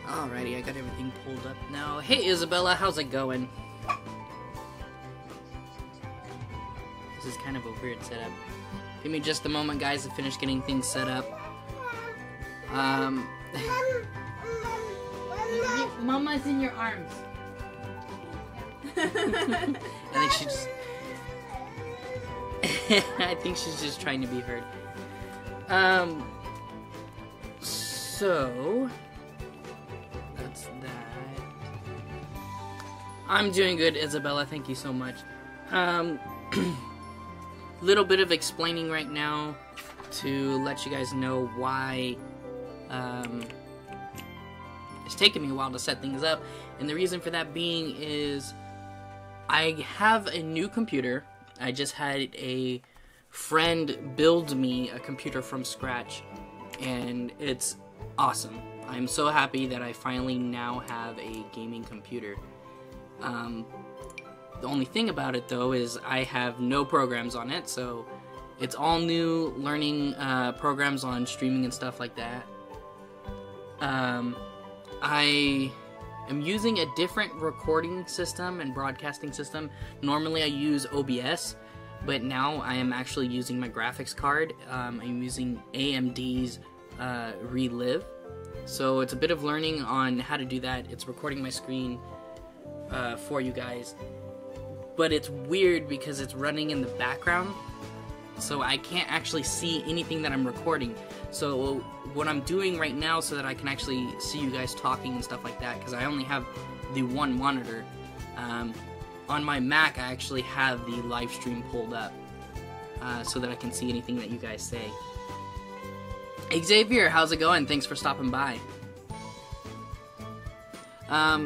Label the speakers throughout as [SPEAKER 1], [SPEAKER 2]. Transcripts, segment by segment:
[SPEAKER 1] Alrighty, I got everything pulled up now. Hey Isabella, how's it going? This is kind of a weird setup. Give me just a moment, guys, to finish getting things set up. Mama's in your arms. I think she's just trying to be heard. So that's that. I'm doing good, Isabella. Thank you so much. Little bit of explaining right now to let you guys know why it's taken me a while to set things up, and the reason for that being is I have a new computer. I just had a friend build me a computer from scratch, and it's awesome. I'm so happy that I finally now have a gaming computer. The only thing about it though is I have no programs on it, so it's all new learning programs on streaming and stuff like that. I am using a different recording system and broadcasting system. Normally I use OBS, but now I am actually using my graphics card. I'm using AMD's Relive. So it's a bit of learning on how to do that. It's recording my screen for you guys. But it's weird because it's running in the background, so I can't actually see anything that I'm recording. So what I'm doing right now so that I can actually see you guys talking and stuff like that, because I only have the one monitor, on my Mac I actually have the live stream pulled up so that I can see anything that you guys say. Xavier, how's it going? Thanks for stopping by.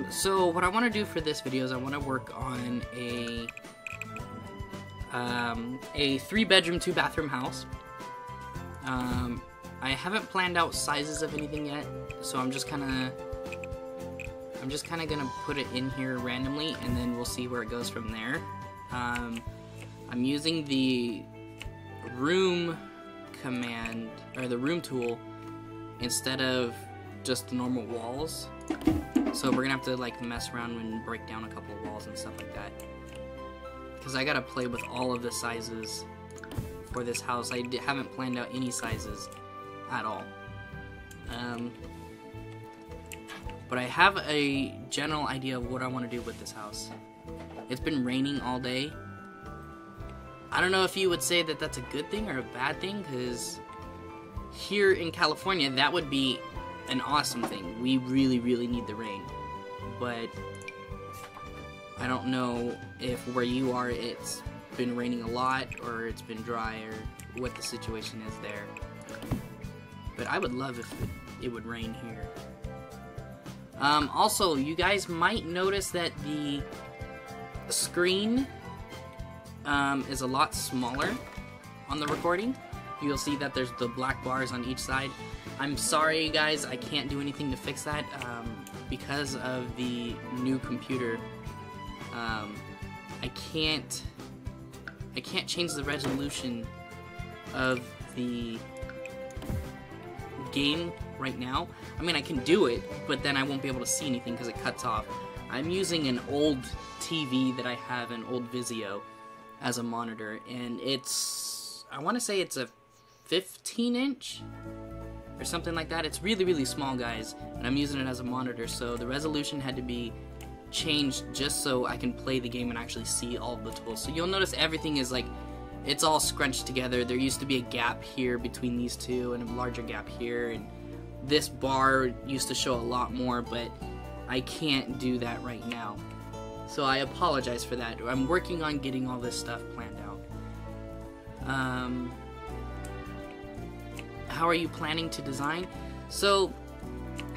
[SPEAKER 1] So what I want to do for this video is I want to work on a 3-bedroom, 2-bathroom house. I haven't planned out sizes of anything yet, so I'm just kind of gonna put it in here randomly, and then we'll see where it goes from there. I'm using the room command, or the room tool, instead of just the normal walls. So we're gonna have to like mess around and break down a couple of walls and stuff like that, because I gotta play with all of the sizes for this house. I haven't planned out any sizes at all. But I have a general idea of what I want to do with this house. It's been raining all day. I don't know if you would say that that's a good thing or a bad thing, because here in California that would be an awesome thing. We really, really need the rain. But I don't know if where you are it's been raining a lot or it's been dry or what the situation is there. But I would love if it would rain here. Also, you guys might notice that the screen is a lot smaller on the recording. You'll see that there's the black bars on each side. I'm sorry guys, I can't do anything to fix that because of the new computer. I can't change the resolution of the game right now. I mean, I can do it, but then I won't be able to see anything because it cuts off. I'm using an old TV that I have, an old Vizio, as a monitor, and it's, I want to say it's a 15-inch or something like that. It's really, really small, guys, and I'm using it as a monitor, so the resolution had to be changed just so I can play the game and actually see all of the tools. So you'll notice everything is like, it's all scrunched together. There used to be a gap here between these two and a larger gap here, and this bar used to show a lot more, but I can't do that right now. So I apologize for that. I'm working on getting all this stuff planned out. How are you planning to design? So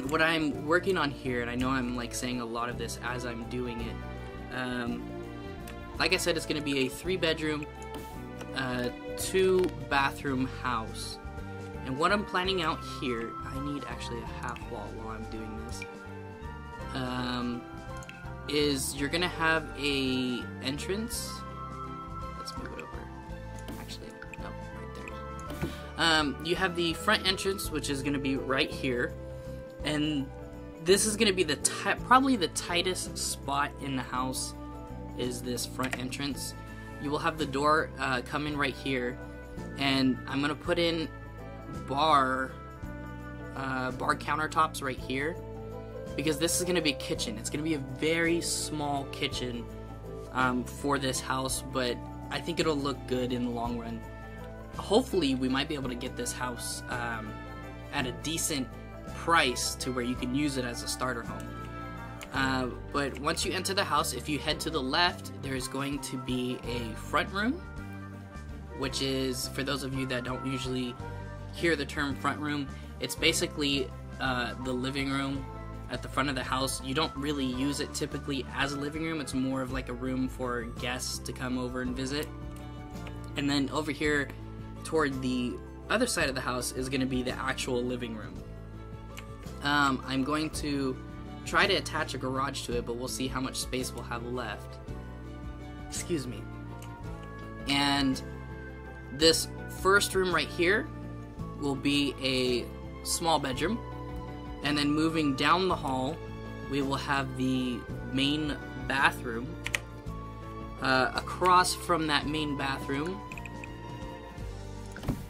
[SPEAKER 1] what I'm working on here, and I know I'm like saying a lot of this as I'm doing it, like I said, it's going to be a 3-bedroom, 2-bathroom house. And what I'm planning out here, I need actually a half wall while I'm doing this, is you're gonna have a entrance. Let's move it over. Actually, no, right there. You have the front entrance, which is gonna be right here, and this is going to be the probably the tightest spot in the house is this front entrance. You will have the door come in right here, and I'm going to put in bar countertops right here, because this is going to be a kitchen. It's going to be a very small kitchen for this house, but I think it'll look good in the long run. Hopefully we might be able to get this house at a decent price to where you can use it as a starter home. But once you enter the house, if you head to the left, there's going to be a front room, which is, for those of you that don't usually hear the term front room, it's basically the living room at the front of the house. You don't really use it typically as a living room. It's more of like a room for guests to come over and visit. And then over here toward the other side of the house is going to be the actual living room. I'm going to try to attach a garage to it, but we'll see how much space we'll have left. Excuse me. And this first room right here will be a small bedroom, and then moving down the hall we will have the main bathroom. Across from that main bathroom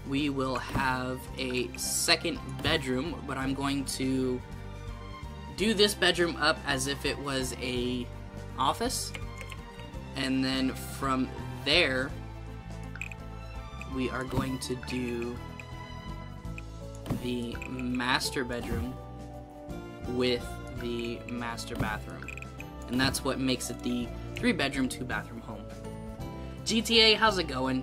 [SPEAKER 1] we will have a second bedroom, but I'm going to do this bedroom up as if it was a office, and then from there we are going to do the master bedroom with the master bathroom, and that's what makes it the 3-bedroom 2-bathroom home. GTA, how's it going?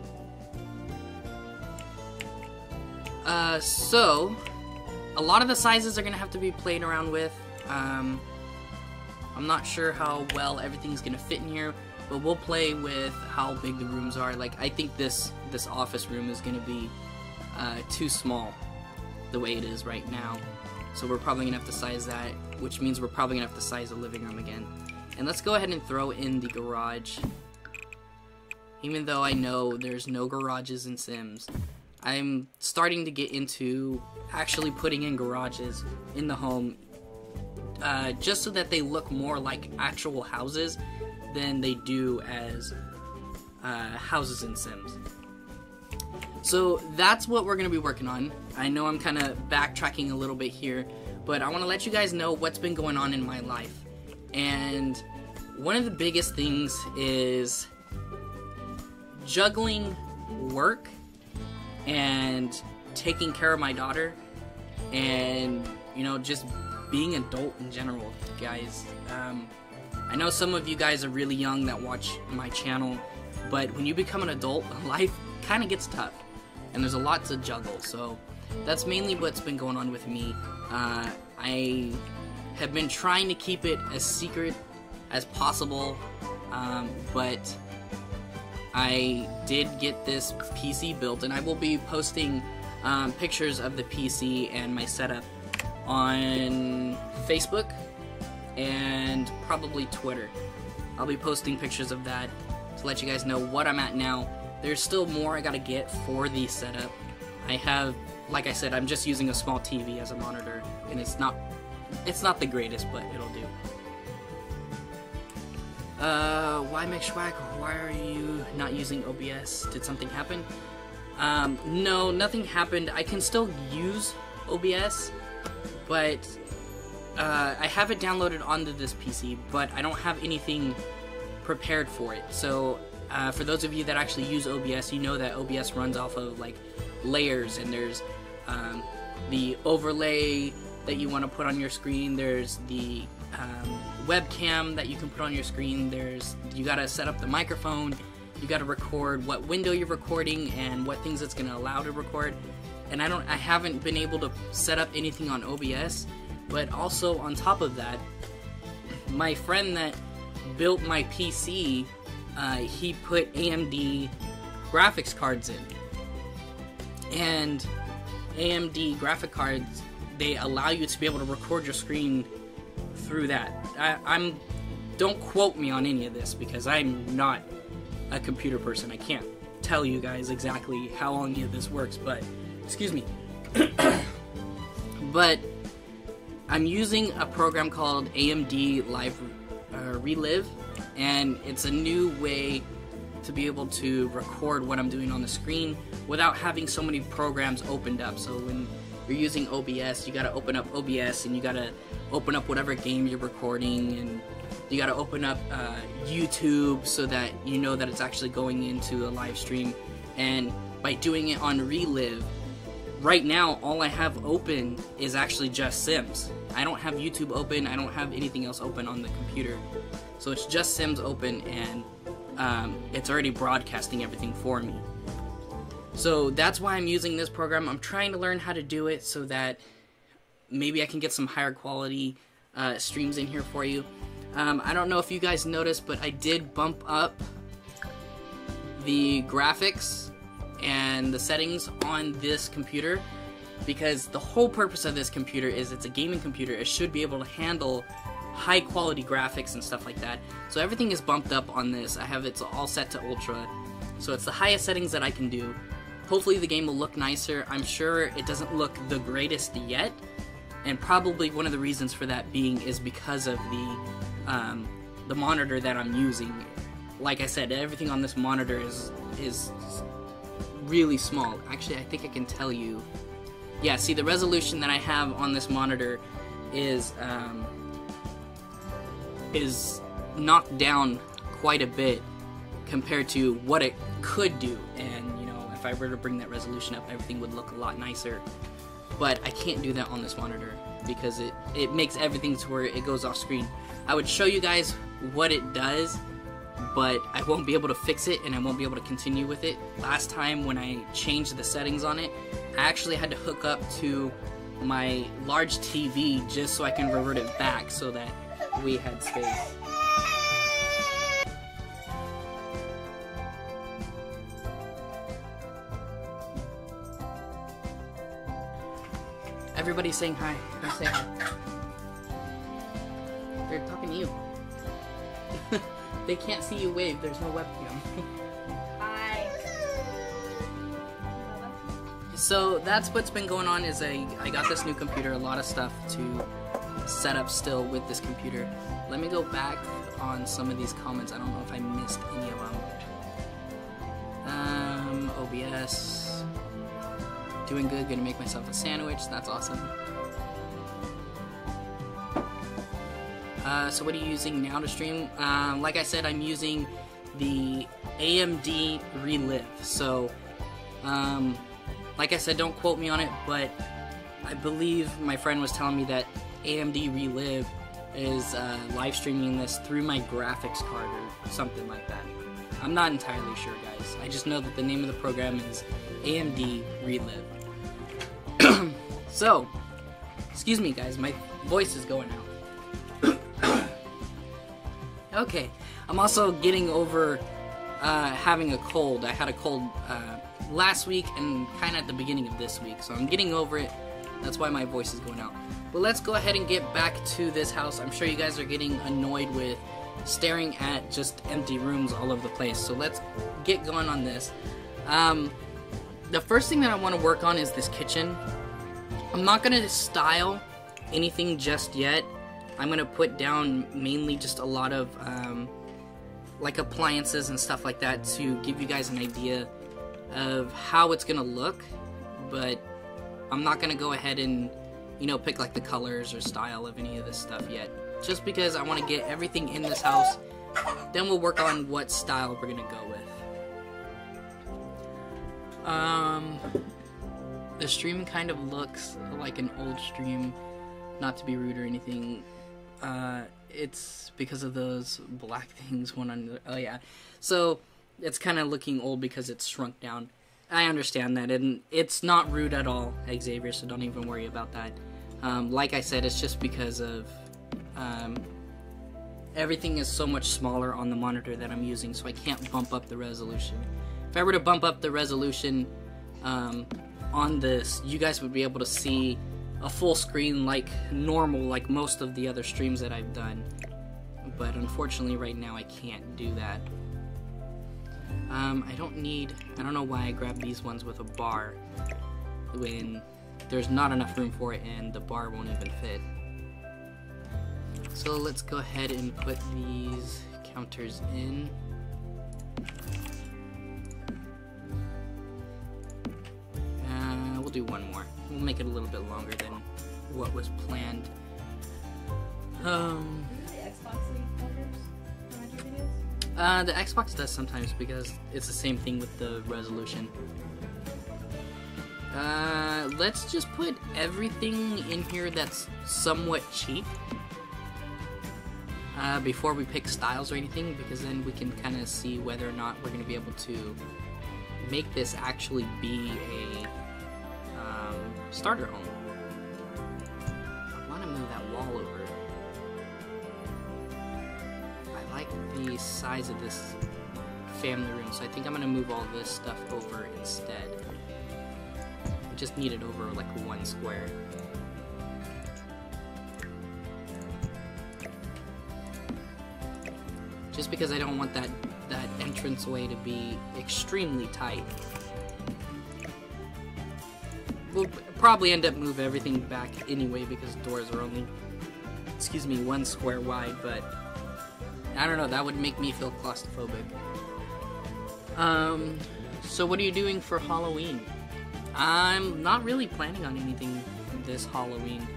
[SPEAKER 1] So a lot of the sizes are gonna have to be played around with. I'm not sure how well everything's gonna fit in here, but we'll play with how big the rooms are. Like, I think this office room is gonna be too small the way it is right now, so we're probably gonna have to size that, which means we're probably gonna have to size the living room again. And let's go ahead and throw in the garage. Even though I know there's no garages in Sims, I'm starting to get into actually putting in garages in the home, just so that they look more like actual houses than they do as houses in Sims. So that's what we're going to be working on. I know I'm kind of backtracking a little bit here, but I want to let you guys know what's been going on in my life. And one of the biggest things is juggling work and taking care of my daughter, and, you know, just being an adult in general, guys. I know some of you guys are really young that watch my channel, but when you become an adult, life kind of gets tough, and there's a lot to juggle. So that's mainly what's been going on with me. I have been trying to keep it as secret as possible, but I did get this PC built, and I will be posting pictures of the PC and my setup on Facebook and probably Twitter. I'll be posting pictures of that to let you guys know what I'm at now. There's still more I gotta get for the setup. I have, like I said, I'm just using a small TV as a monitor, and it's not the greatest, but it'll do. Why Mcshwack? Why are you not using OBS? Did something happen? No, nothing happened. I can still use OBS, but I have it downloaded onto this PC, but I don't have anything prepared for it. So for those of you that actually use OBS, you know that OBS runs off of like layers, and there's the overlay that you want to put on your screen, there's the webcam that you can put on your screen, you gotta set up the microphone, you gotta record what window you're recording and what things it's gonna allow to record. And I haven't been able to set up anything on OBS, but also on top of that, my friend that built my PC, he put AMD graphics cards in, and AMD graphic cards, they allow you to be able to record your screen through that. Don't quote me on any of this, because I'm not a computer person. I can't tell you guys exactly how any of this works, but excuse me. But I'm using a program called AMD Live Relive, and it's a new way to be able to record what I'm doing on the screen without having so many programs opened up. So when you're using OBS, you gotta open up OBS, and you gotta open up whatever game you're recording, and you gotta open up YouTube so that you know that it's actually going into a live stream. And by doing it on Relive, right now all I have open is actually just Sims. I don't have YouTube open, I don't have anything else open on the computer. So it's just Sims open, and it's already broadcasting everything for me. So that's why I'm using this program. I'm trying to learn how to do it so that maybe I can get some higher quality streams in here for you. I don't know if you guys noticed, but I did bump up the graphics and the settings on this computer, because the whole purpose of this computer is it's a gaming computer. It should be able to handle high quality graphics and stuff like that. So everything is bumped up on this. I have it all set to ultra, so it's the highest settings that I can do. Hopefully the game will look nicer. I'm sure it doesn't look the greatest yet, and probably one of the reasons for that being is because of the monitor that I'm using. Like I said, everything on this monitor is really small. Actually, I think I can tell you. Yeah, see, the resolution that I have on this monitor is knocked down quite a bit compared to what it could do. And you know, if I were to bring that resolution up, everything would look a lot nicer. But I can't do that on this monitor because it makes everything to where it goes off screen. I would show you guys what it does, but I won't be able to fix it, and I won't be able to continue with it. Last time when I changed the settings on it, I actually had to hook up to my large TV just so I can revert it back so that we had space. Everybody's saying hi. Come say hi. They're talking to you. They can't see you wave. There's no webcam.
[SPEAKER 2] Hi.
[SPEAKER 1] So that's what's been going on. Is I got this new computer. A lot of stuff to set up still with this computer. Let me go back on some of these comments. I don't know if I missed any of them. OBS. Doing good. Gonna make myself a sandwich. That's awesome. So what are you using now to stream? Like I said, I'm using the AMD Relive. So, like I said, don't quote me on it, but I believe my friend was telling me that AMD Relive is live streaming this through my graphics card or something like that. I'm not entirely sure, guys. I just know that the name of the program is AMD Relive. So, excuse me, guys, my voice is going out. Okay, I'm also getting over having a cold. I had a cold last week and kind of at the beginning of this week, so I'm getting over it. That's why my voice is going out. But let's go ahead and get back to this house. I'm sure you guys are getting annoyed with staring at just empty rooms all over the place, so let's get going on this. The first thing that I want to work on is this kitchen. I'm not going to style anything just yet. I'm going to put down mainly just a lot of like appliances and stuff like that to give you guys an idea of how it's going to look, but I'm not going to go ahead and, you know, pick like the colors or style of any of this stuff yet, just because I want to get everything in this house. Then we'll work on what style we're going to go with. The stream kind of looks like an old stream, not to be rude or anything. It's because of those black things one on the, oh yeah. So it's kind of looking old because it's shrunk down. I understand that, and it's not rude at all, Xavier, so don't even worry about that. Like I said, it's just because of everything is so much smaller on the monitor that I'm using, so I can't bump up the resolution. If I were to bump up the resolution on this, you guys would be able to see a full screen like normal, like most of the other streams that I've done. But unfortunately right now I can't do that. I don't know why I grabbed these ones with a bar when there's not enough room for it and the bar won't even fit. So let's go ahead and put these counters in. We'll do one more. We'll make it a little bit longer than what was planned. The Xbox does sometimes because it's the same thing with the resolution. Let's just put everything in here that's somewhat cheap before we pick styles or anything, because then we can kind of see whether or not we're going to be able to make this actually be a starter home. I want to move that wall over. I like the size of this family room, so I think I'm going to move all this stuff over instead. I just need it over like one square. Just because I don't want that entranceway to be extremely tight. We'll probably end up moving everything back anyway because doors are only, excuse me, 1 square wide, but I don't know, that would make me feel claustrophobic. So what are you doing for Halloween? I'm not really planning on anything this Halloween.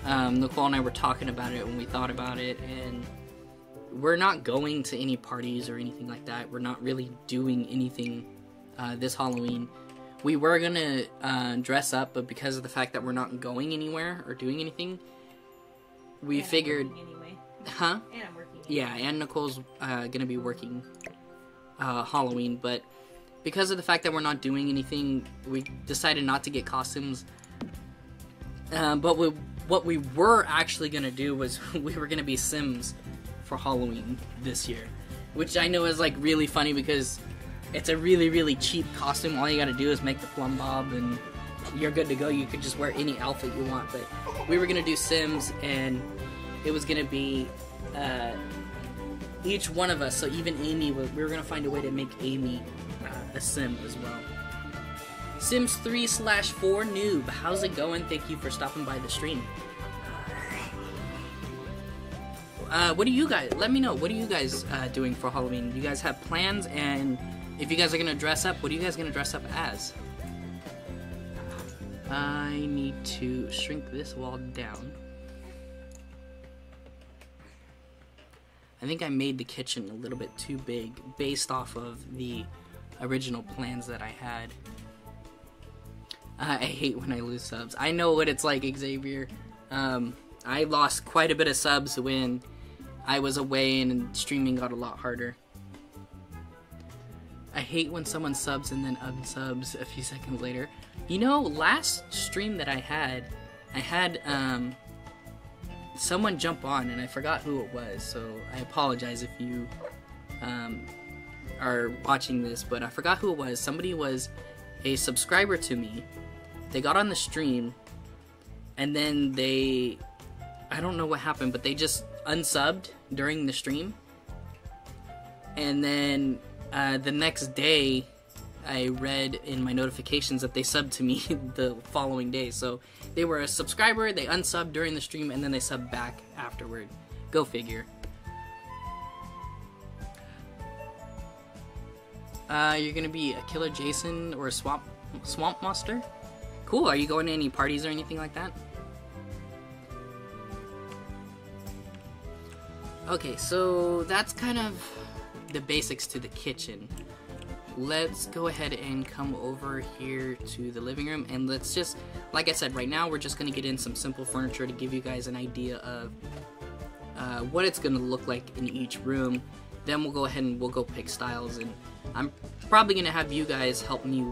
[SPEAKER 1] Nicole and I were talking about it when we thought about it, and we're not going to any parties or anything like that. We're not really doing anything this Halloween. We were gonna dress up, but because of the fact that we're not going anywhere or doing anything, we figured...
[SPEAKER 2] Anyway.
[SPEAKER 1] Huh?
[SPEAKER 2] And I'm working.
[SPEAKER 1] Yeah, and Nicole's gonna be working Halloween, but because of the fact that we're not doing anything, we decided not to get costumes. But what we were actually gonna do was we were gonna be Sims for Halloween this year, which I know is like really funny because it's a really, really cheap costume. All you gotta do is make the plumb bob and you're good to go. You could just wear any outfit you want, but we were gonna do Sims, and it was gonna be each one of us, so even Amy, we were gonna find a way to make Amy a Sim as well. Sims 3/4 noob, how's it going? Thank you for stopping by the stream. What do you guys, let me know, what are you guys doing for Halloween? Do you guys have plans? And if you guys are gonna dress up, what are you guys gonna dress up as? I need to shrink this wall down. I think I made the kitchen a little bit too big based off of the original plans that I had. I hate when I lose subs. I know what it's like, Xavier. I lost quite a bit of subs when I was away and streaming got a lot harder. I hate when someone subs and then unsubs a few seconds later. You know, last stream that I had someone jump on and I forgot who it was, so I apologize if you are watching this, but I forgot who it was. Somebody was a subscriber to me. They got on the stream and then I don't know what happened, but they just unsubbed during the stream, and then the next day I read in my notifications that they subbed to me the following day. So they were a subscriber, they unsubbed during the stream, and then they subbed back afterward. Go figure. You're gonna be a Killer Jason or a Swamp Monster? Cool, are you going to any parties or anything like that? Okay, so that's kind of the basics to the kitchen. Let's go ahead and come over here to the living room, and let's just, like I said, right now we're just going to get in some simple furniture to give you guys an idea of what it's going to look like in each room. Then we'll go ahead and we'll go pick styles, and I'm probably going to have you guys help me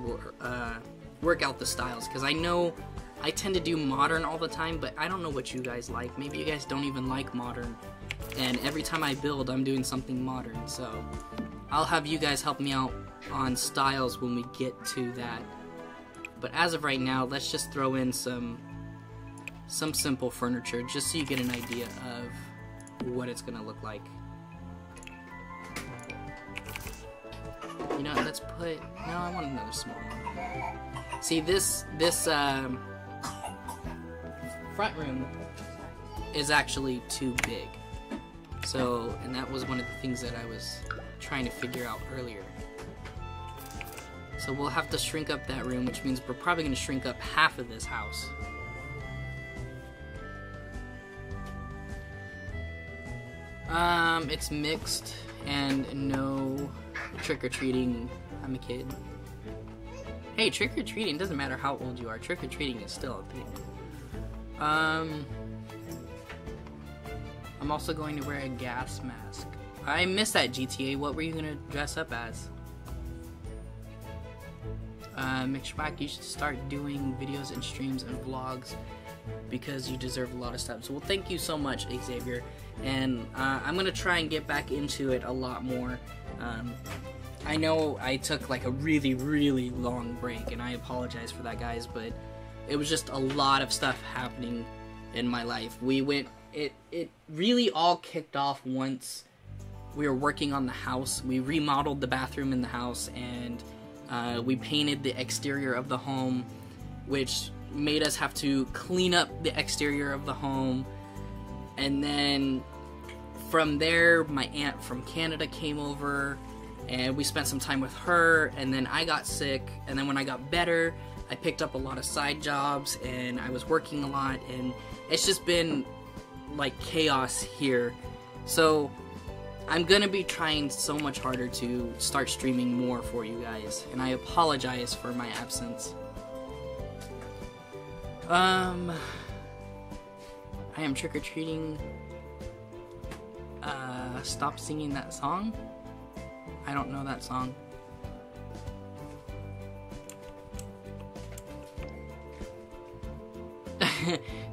[SPEAKER 1] work out the styles, because I know I tend to do modern all the time, but I don't know what you guys like. Maybe you guys don't even like modern, and every time I build, I'm doing something modern, so I'll have you guys help me out on styles when we get to that. But as of right now, let's just throw in some simple furniture just so you get an idea of what it's gonna look like. You know, let's put, no, I want another small one. See, this front room, is actually too big. So, and that was one of the things that I was trying to figure out earlier. So we'll have to shrink up that room, which means we're probably going to shrink up half of this house. It's mixed and no trick-or-treating. I'm a kid. Hey, trick-or-treating doesn't matter how old you are. Trick-or-treating is still a thing. I'm also going to wear a gas mask. I miss that GTA. What were you going to dress up as? Mcshwack, you should start doing videos and streams and vlogs because you deserve a lot of stuff. So, well, thank you so much, Xavier. And I'm going to try and get back into it a lot more. I know I took like a really, really long break, and I apologize for that, guys, but it was just a lot of stuff happening in my life. It really all kicked off once we were working on the house. We remodeled the bathroom in the house, and we painted the exterior of the home, which made us have to clean up the exterior of the home. And then from there, my aunt from Canada came over, and we spent some time with her, and then I got sick, and then when I got better, I picked up a lot of side jobs, and I was working a lot, and it's just been like chaos here. So I'm gonna be trying so much harder to start streaming more for you guys, and I apologize for my absence. I am trick-or-treating. Stop singing that song? I don't know that song.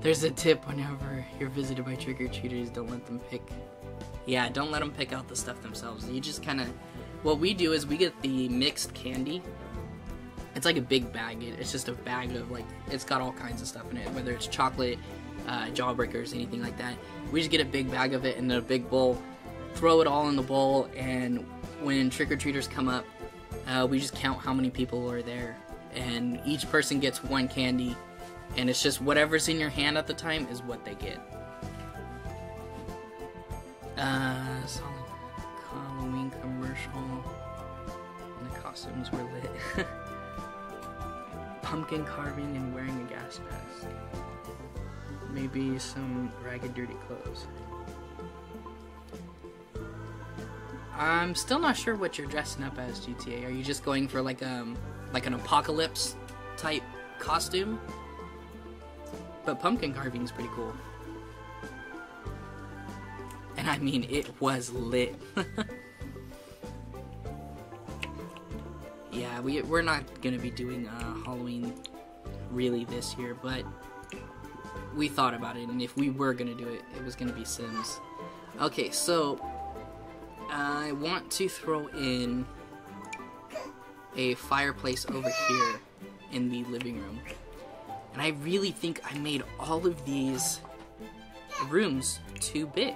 [SPEAKER 1] There's a tip whenever you're visited by trick-or-treaters, don't let them pick. Yeah, don't let them pick out the stuff themselves. You just kind of... What we do is we get the mixed candy. It's like a big bag. It's just a bag of, like, it's got all kinds of stuff in it, whether it's chocolate, jawbreakers, anything like that. We just get a big bag of it in a big bowl, throw it all in the bowl, and when trick-or-treaters come up, we just count how many people are there. And each person gets one candy, and it's just whatever's in your hand at the time is what they get. Halloween commercial, and the costumes were lit. Pumpkin carving and wearing a gas mask. Maybe some ragged, dirty clothes. I'm still not sure what you're dressing up as, GTA. Are you just going for like an apocalypse type costume? But pumpkin carving is pretty cool. And I mean, it was lit. Yeah, we're not gonna be doing Halloween really this year, but we thought about it, and if we were gonna do it, it was gonna be Sims. Okay, so I want to throw in a fireplace over here in the living room, and I really think I made all of these rooms too big.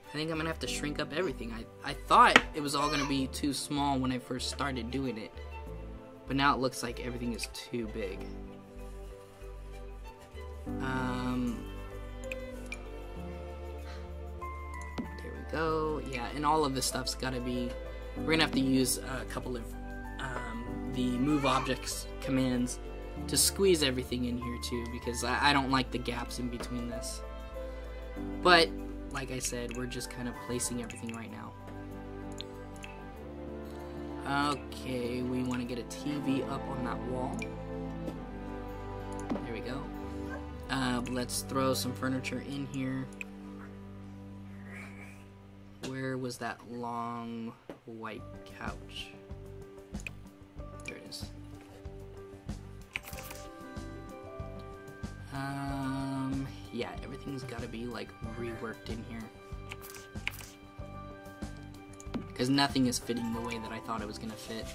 [SPEAKER 1] I think I'm gonna have to shrink up everything. I thought it was all gonna be too small when I first started doing it, but now it looks like everything is too big. There we go. Yeah, and all of this stuff's gotta be... We're gonna have to use a couple of the move objects commands to squeeze everything in here too, because I don't like the gaps in between this. But like I said, we're just kind of placing everything right now. Okay, we want to get a TV up on that wall. There we go. Let's throw some furniture in here. Where was that long white couch? There it is. Yeah, everything's gotta be like reworked in here, because nothing is fitting the way that I thought it was gonna fit.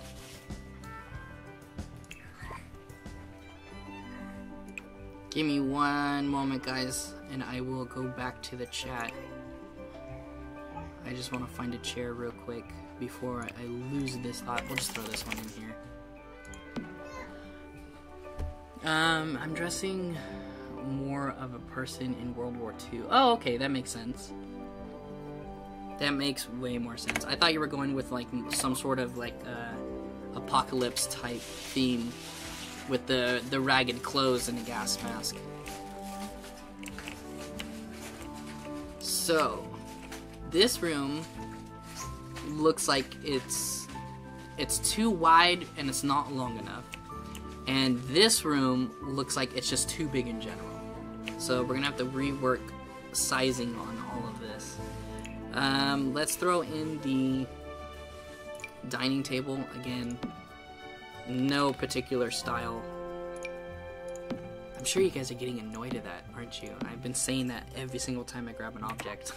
[SPEAKER 1] Give me one moment, guys, and I will go back to the chat. I just want to find a chair real quick before I lose this thought. We'll just throw this one in here. I'm dressing more of a person in World War II. Oh, okay, that makes sense. That makes way more sense. I thought you were going with like some sort of like apocalypse type theme with the ragged clothes and a gas mask. So this room looks like it's too wide and it's not long enough. And this room looks like it's just too big in general. So we're gonna have to rework sizing on all of this. Let's throw in the dining table again. No particular style. I'm sure you guys are getting annoyed at that, aren't you? I've been saying that every single time I grab an object.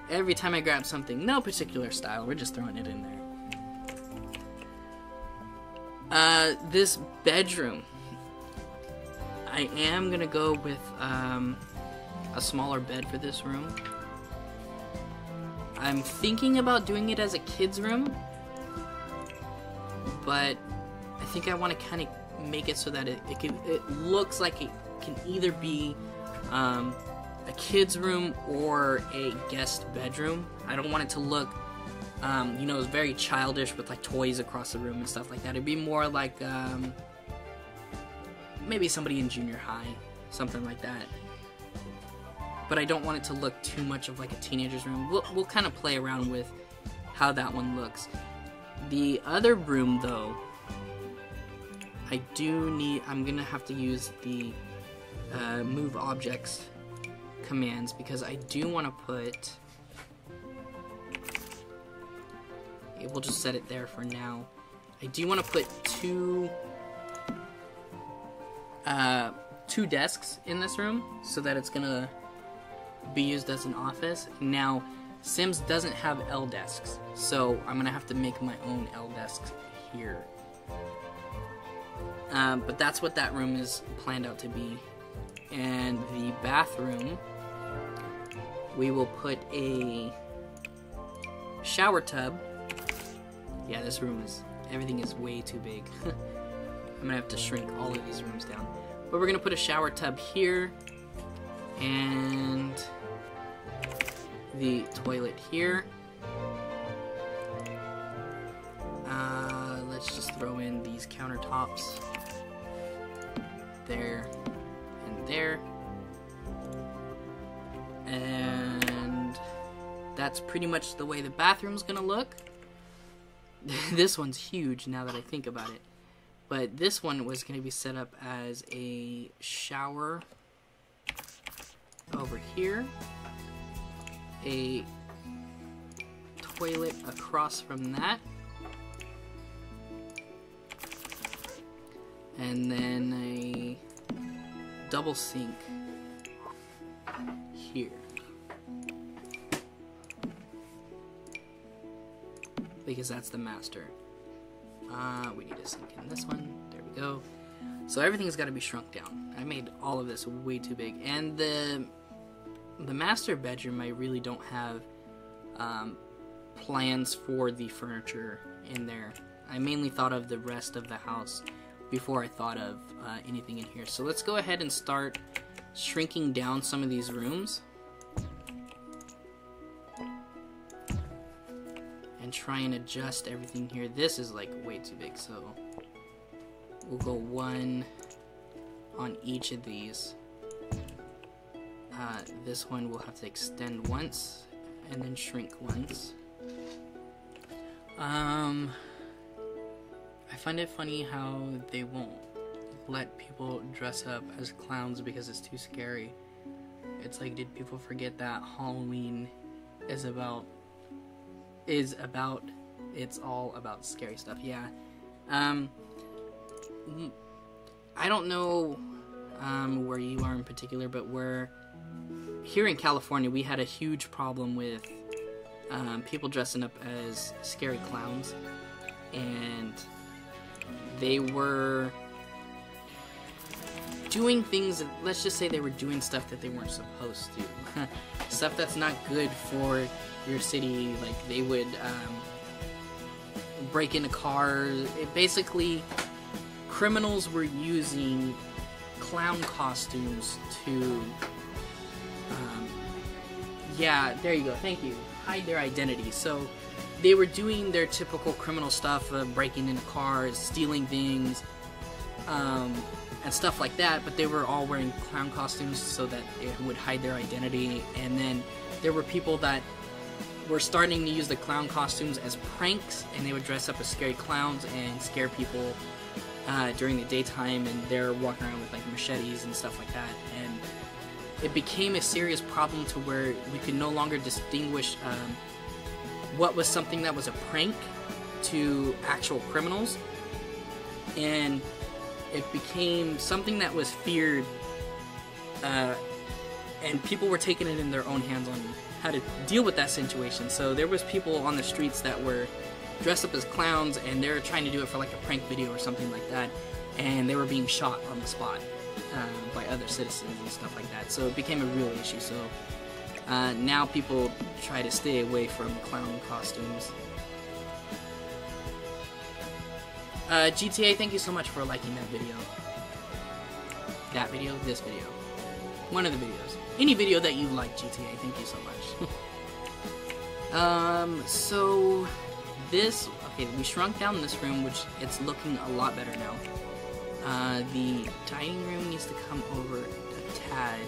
[SPEAKER 1] Every time I grab something, no particular style, we're just throwing it in there. This bedroom. I am gonna go with a smaller bed for this room. I'm thinking about doing it as a kid's room, but I think I want to kind of make it so that it looks like it can either be a kid's room or a guest bedroom. I don't want it to look, you know, very childish with like toys across the room and stuff like that. It'd be more like maybe somebody in junior high, something like that. But I don't want it to look too much of like a teenager's room. We'll kind of play around with how that one looks. The other room, though, I'm gonna have to use the move objects commands because I do want to put. We'll just set it there for now. I do want to put two desks in this room so that it's gonna be used as an office. Now, Sims doesn't have L desks, so I'm gonna have to make my own L desks here. But that's what that room is planned out to be. And the bathroom, we will put a shower tub. Yeah, this room everything is way too big. I'm gonna have to shrink all of these rooms down. But we're gonna put a shower tub here, and the toilet here. Let's just throw in these countertops there and there. And that's pretty much the way the bathroom's gonna look. This one's huge now that I think about it. But this one was going to be set up as a shower over here, a toilet across from that, and then a double sink here. Because that's the master. We need a sink in this one. There we go. So everything's got to be shrunk down. I made all of this way too big. And the master bedroom, I really don't have plans for the furniture in there. I mainly thought of the rest of the house before I thought of anything in here. So let's go ahead and start shrinking down some of these rooms. And try and adjust everything here. This is like way too big, so we'll go one on each of these. This one will have to extend once and then shrink once. I find it funny how they won't let people dress up as clowns because it's too scary. It's like, did people forget that Halloween is it's all about scary stuff? Yeah. I don't know where you are in particular, but here in California we had a huge problem with people dressing up as scary clowns, and they were doing things, let's just say they were doing stuff that they weren't supposed to. Stuff that's not good for your city. Like they would break into cars. Basically, criminals were using clown costumes to, yeah, there you go, thank you, hide their identity. So they were doing their typical criminal stuff of breaking into cars, stealing things, and stuff like that, but they were all wearing clown costumes so that it would hide their identity. And then there were people that were starting to use the clown costumes as pranks, and they would dress up as scary clowns and scare people during the daytime, and they're walking around with like machetes and stuff like that. And it became a serious problem to where we could no longer distinguish what was something that was a prank to actual criminals, and it became something that was feared, and people were taking it in their own hands on how to deal with that situation. So there was people on the streets that were dressed up as clowns, and they were trying to do it for like a prank video or something like that, and they were being shot on the spot by other citizens and stuff like that. So it became a real issue. So now people try to stay away from clown costumes. GTA, thank you so much for liking that video. That video, this video. One of the videos. Any video that you like, GTA, thank you so much. So this, okay, we shrunk down this room, which it's looking a lot better now. The dining room needs to come over a tad.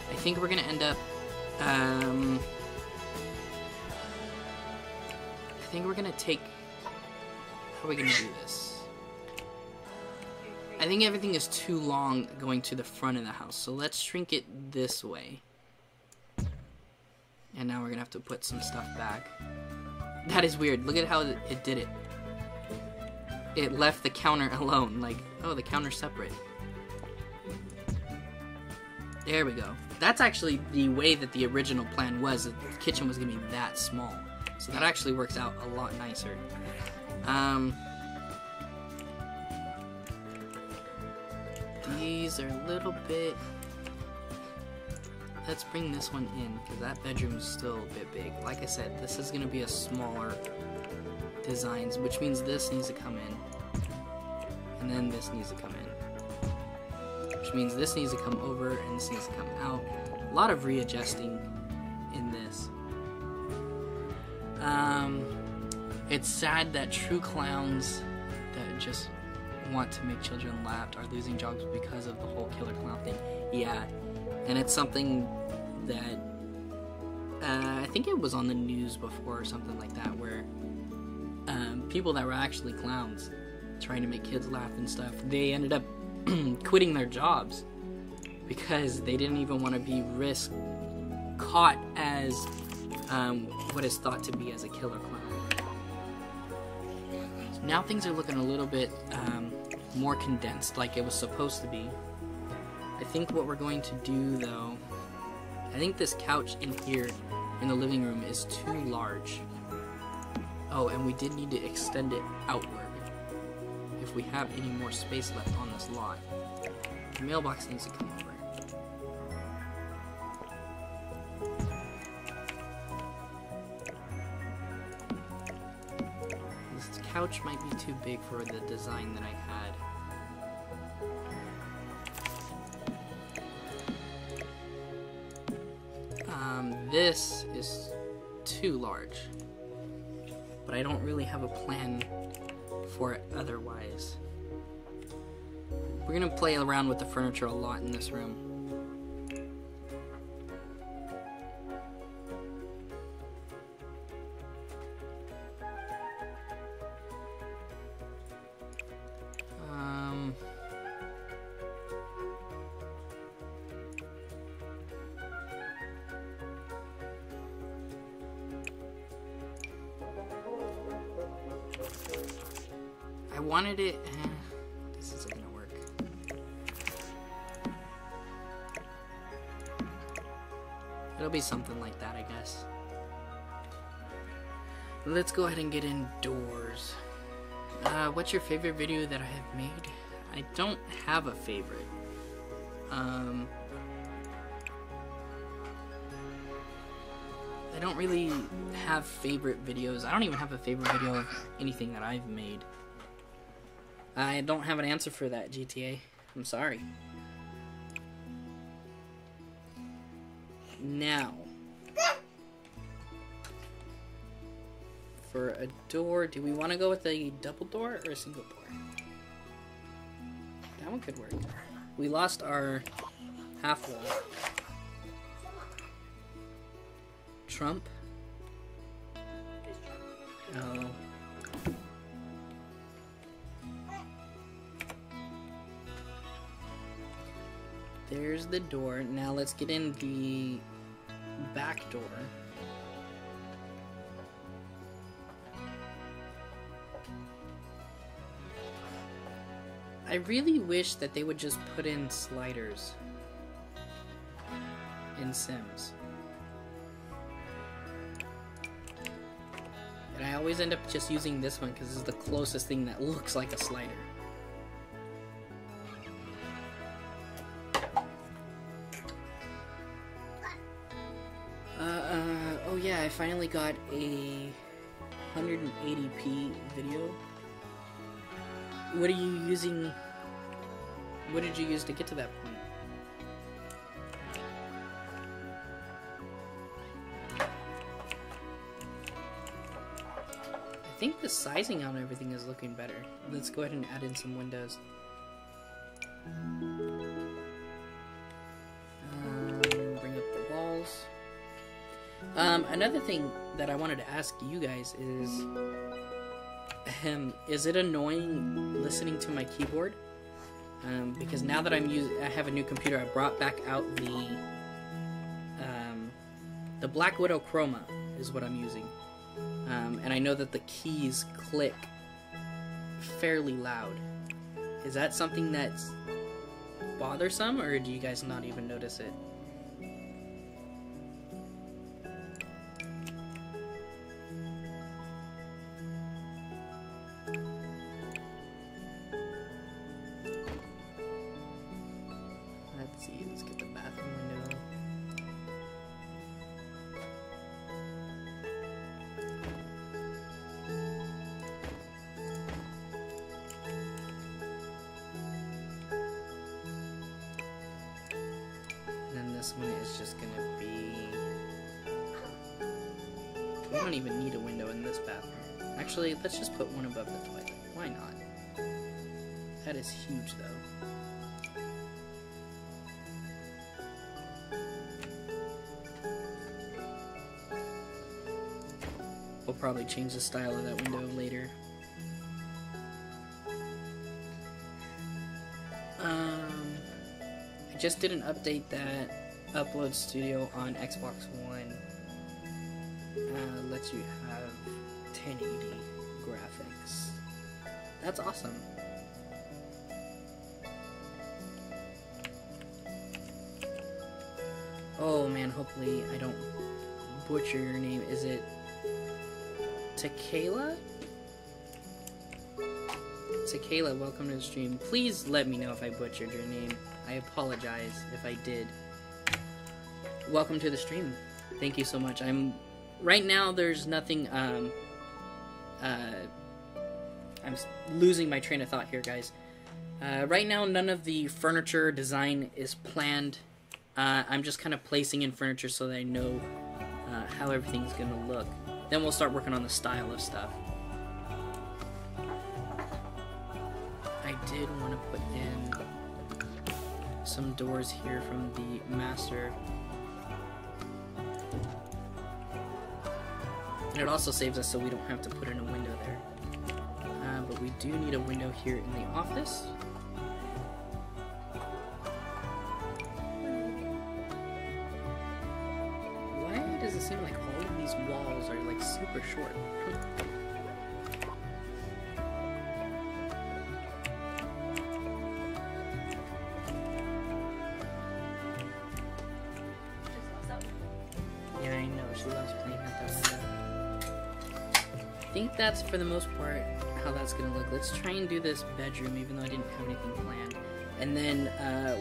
[SPEAKER 1] I think we're gonna end up, I think we're gonna take, how are we gonna do this? I think everything is too long going to the front of the house, so let's shrink it this way. And now we're gonna have to put some stuff back. That is weird. Look at how it did it. It left the counter alone. Like, oh, the counter's separate. There we go. That's actually the way that the original plan was. That the kitchen was gonna be that small. So that actually works out a lot nicer. These are a little bit... Let's bring this one in, because that bedroom is still a bit big. Like I said, this is going to be a smaller designs, which means this needs to come in. And then this needs to come in. Which means this needs to come over, and this needs to come out. A lot of readjusting in this. It's sad that true clowns that just want to make children laugh are losing jobs because of the whole killer clown thing. Yeah, and it's something that I think it was on the news before or something like that, where people that were actually clowns trying to make kids laugh and stuff, they ended up quitting their jobs because they didn't even want to be caught as what is thought to be as a killer clown. Now things are looking a little bit more condensed, like it was supposed to be. I think what we're going to do, though, I think this couch in here in the living room is too large. Oh, and we did need to extend it outward if we have any more space left on this lot. The mailbox needs to come over. This couch might be too big for the design that I had. This is too large, but I don't really have a plan for it otherwise. We're gonna play around with the furniture a lot in this room. I wanted it... this isn't gonna work. It'll be something like that, I guess. Let's go ahead and get indoors. What's your favorite video that I have made? I don't have a favorite. I don't really have favorite videos. I don't even have a favorite video of anything that I've made. I don't have an answer for that, GTA. I'm sorry. Now, for a door, do we want to go with a double door or a single door? That one could work. We lost our half wall. Trump? Oh. There's the door. Now let's get in the back door. I really wish that they would just put in sliders in Sims. And I always end up just using this one because it's the closest thing that looks like a slider. Oh yeah, I finally got a 180p video. What are you using? What did you use to get to that point? I think the sizing on everything is looking better. Let's go ahead and add in some windows. Bring up the walls. Another thing that I wanted to ask you guys is it annoying listening to my keyboard? Because now that I have a new computer, I brought back out the Black Widow Chroma is what I'm using. And I know that the keys click fairly loud. Is that something that's bothersome, or do you guys not even notice it? Let's see, let's get the bathroom window. This one is just gonna be... We don't even need a window in this bathroom. Actually, let's just put one above the toilet. Why not? That is huge, though. We'll probably change the style of that window later. I just did an update that Upload Studio on Xbox One lets you have 1080 graphics. That's awesome. Oh man, hopefully I don't butcher your name. Is it Tequila? Tequila, welcome to the stream. Please let me know if I butchered your name. I apologize if I did. Welcome to the stream. Thank you so much. Right now there's nothing, I'm losing my train of thought here, guys. Right now none of the furniture design is planned. I'm just kind of placing in furniture so that I know how everything's gonna look. Then we'll start working on the style of stuff. I did want to put in some doors here from the master. And it also saves us so we don't have to put in a window there. But we do need a window here in the office. Why does it seem like all of these walls are like super short? Yeah, I know, she loves playing at that window. I think that's, for the most part, how that's gonna look. Let's try and do this bedroom, even though I didn't have anything planned. And then,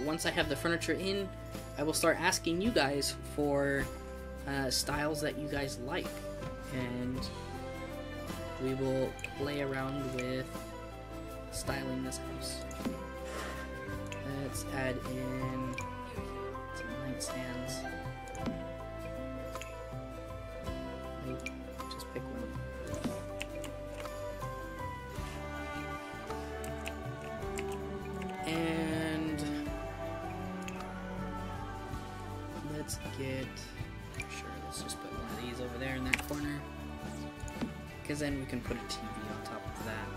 [SPEAKER 1] once I have the furniture in, I will start asking you guys for styles that you guys like. And we will play around with styling this house. Let's add in some nightstands. Wait, just pick one. And let's get, sure, let's just put one of these over there in that corner. Because then we can put a TV on top of that.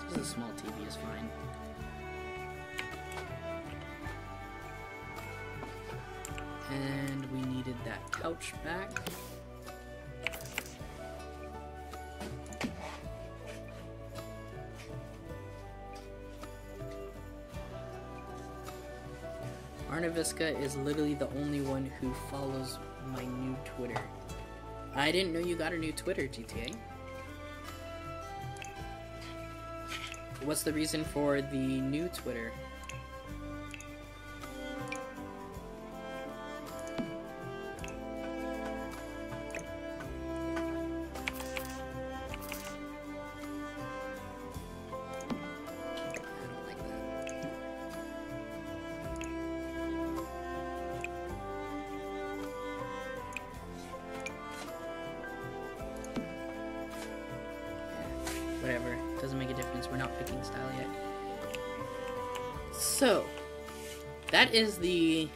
[SPEAKER 1] Just a small TV is fine. And we needed that couch back. Arnaviska is literally the only one who follows my new Twitter. I didn't know you got a new Twitter, GTA. What's the reason for the new Twitter? Whatever, doesn't make a difference, we're not picking style yet. So, that is the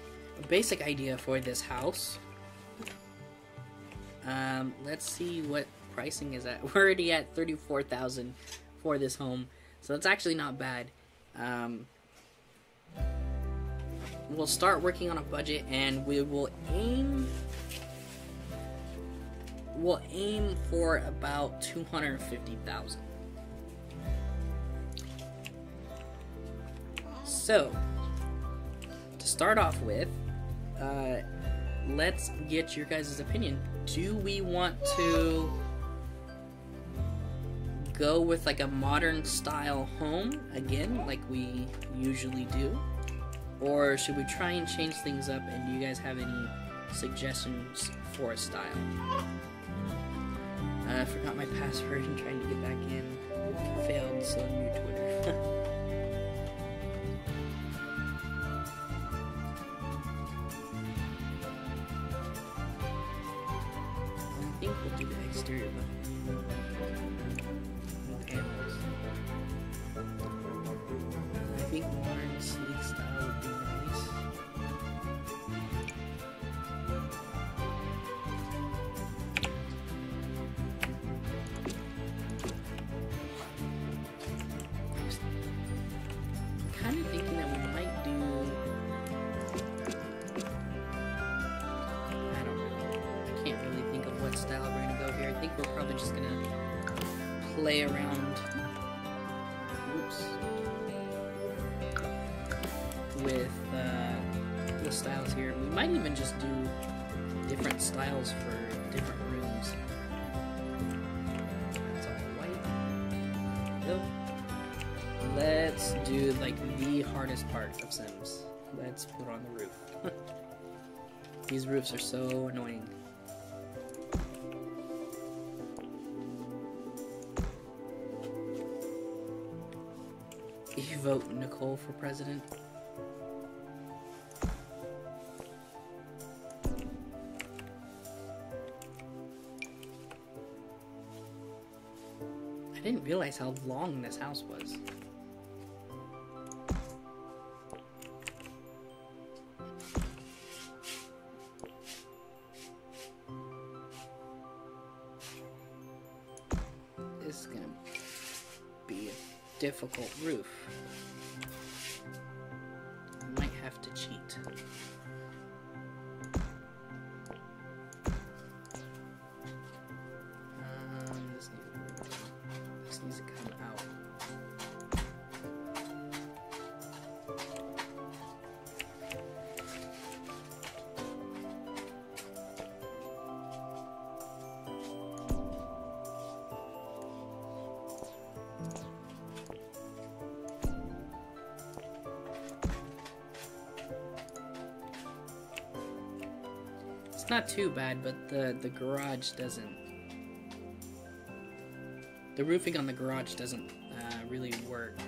[SPEAKER 1] basic idea for this house. Let's see what pricing is at. We're already at $34,000 for this home, so that's actually not bad. We'll start working on a budget, and we will aim... We'll aim for about $250,000. So, to start off with, let's get your guys' opinion. Do we want to go with like a modern style home again, like we usually do? Or should we try and change things up, and do you guys have any suggestions for a style? I forgot my password and trying to get back in. Failed, so new Twitter. I think we'll do the exterior, but no panels. I think modern sleek style would be nice. Kind of thinking that we might do, I don't know, can't really think of what style we're gonna go here. I think we're probably just gonna play around, with the styles here. We might even just do different styles for different rooms. It's all white. Yep. Let's do like the hardest part of Sims. Let's put on the roof. These roofs are so annoying. You vote Nicole for president? I didn't realize how long this house was. This is gonna be a difficult roof. I might have to cheat. This needs to come out. It's not too bad, but the garage doesn't... The roofing on the garage doesn't really work.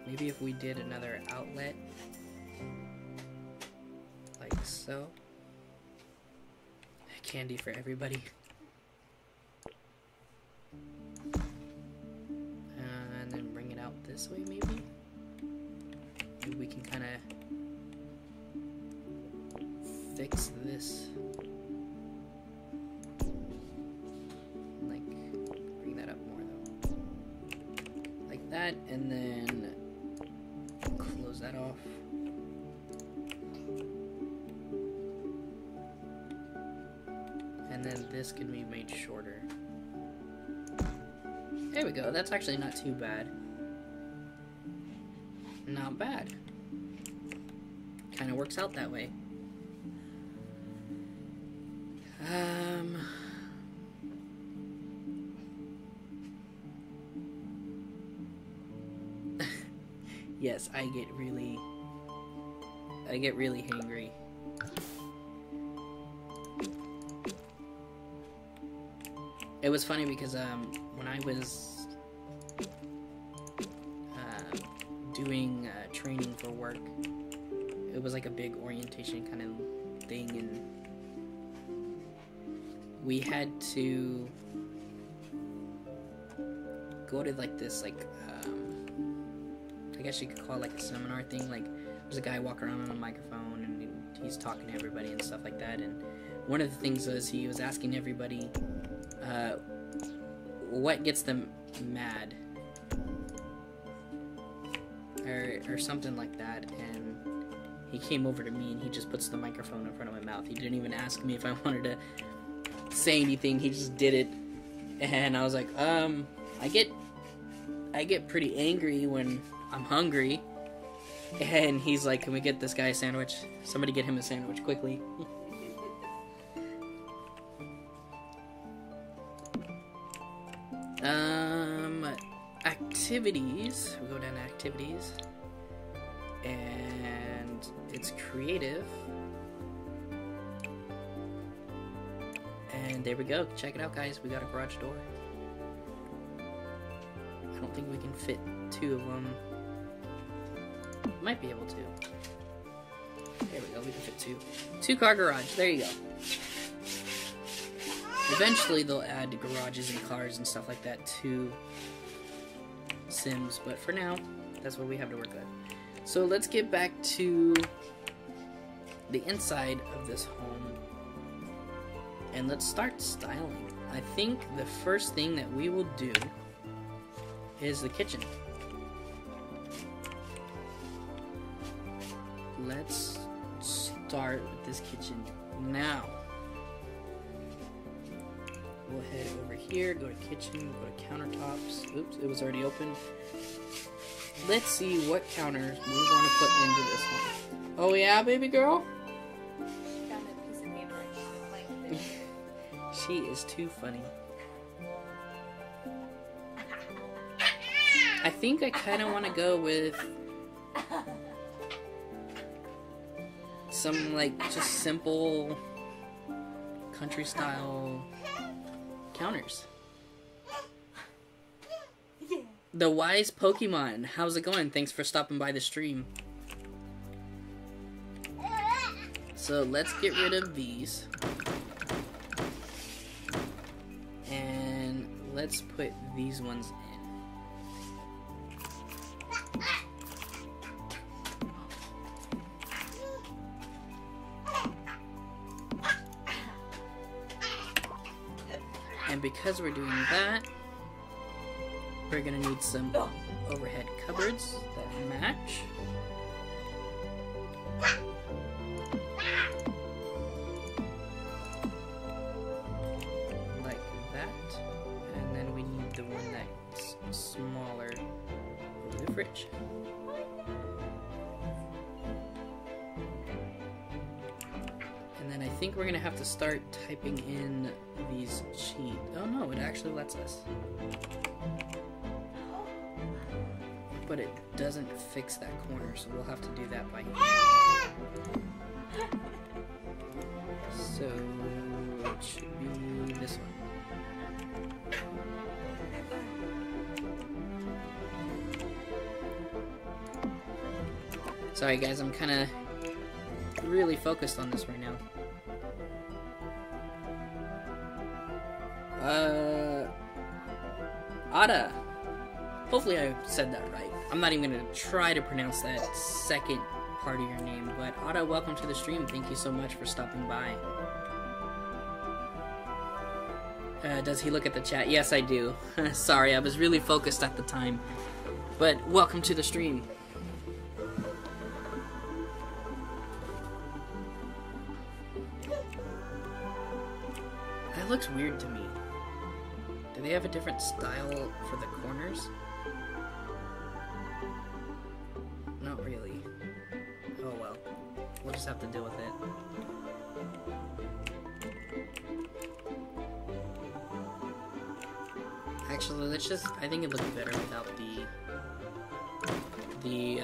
[SPEAKER 1] Maybe if we did another outlet, like so. Candy for everybody. And then bring it out this way, maybe? Maybe we can kind of fix this. Like, bring that up more, though. Like that, and then close that off. And then this can be made shorter. There we go. That's actually not too bad. Not bad. Kind of works out that way. Yes, I get really hangry. It was funny because when I was doing training for work, it was like a big orientation kind of thing, and we had to go to like this I guess you could call it like a seminar thing. Like there's a guy walking around on a microphone and he's talking to everybody and stuff like that, and one of the things was he was asking everybody what gets them mad, or something like that, and he came over to me and he just puts the microphone in front of my mouth. He didn't even ask me if I wanted to say anything. He just did it, and I was like, I get pretty angry when I'm hungry. And he's like, can we get this guy a sandwich? Somebody get him a sandwich quickly. Activities. We go down to activities. And it's creative. And there we go. Check it out, guys. We got a garage door. I don't think we can fit two of them. Might be able to. There we go. We can fit two. Two-car garage. There you go. Eventually, they'll add garages and cars and stuff like that to Sims, but for now, that's what we have to work with. So let's get back to the inside of this home, and let's start styling. I think the first thing that we will do is the kitchen. Let's start with this kitchen now. We'll head over here, go to kitchen, go to countertops. Oops, it was already open. Let's see what counters we want to put into this one. Oh yeah, baby girl?
[SPEAKER 2] Found a piece of paper like this.
[SPEAKER 1] She is too funny. I think I kind of want to go with some like just simple country style counters. The Wise Pokemon, how's it going? Thanks for stopping by the stream. So let's get rid of these. And let's put these ones in. And because we're doing that, we're gonna need some overhead cupboards that match. Like that. And then we need the one that's smaller for the fridge. And then I think we're gonna have to start typing in these cheat. Oh no, it actually lets us. But it doesn't fix that corner, so we'll have to do that by hand. So So it should be this one. Sorry guys, I'm kind of really focused on this right now. Ada. Hopefully I said that right. I'm not even gonna try to pronounce that second part of your name, but Ada, welcome to the stream. Thank you so much for stopping by. Does he look at the chat? Yes, I do. Sorry, I was really focused at the time. But welcome to the stream. That looks weird to me. Do they have a different style for the corners? Not really. Oh well. We'll just have to deal with it. Actually, let's just... I think it looks better without the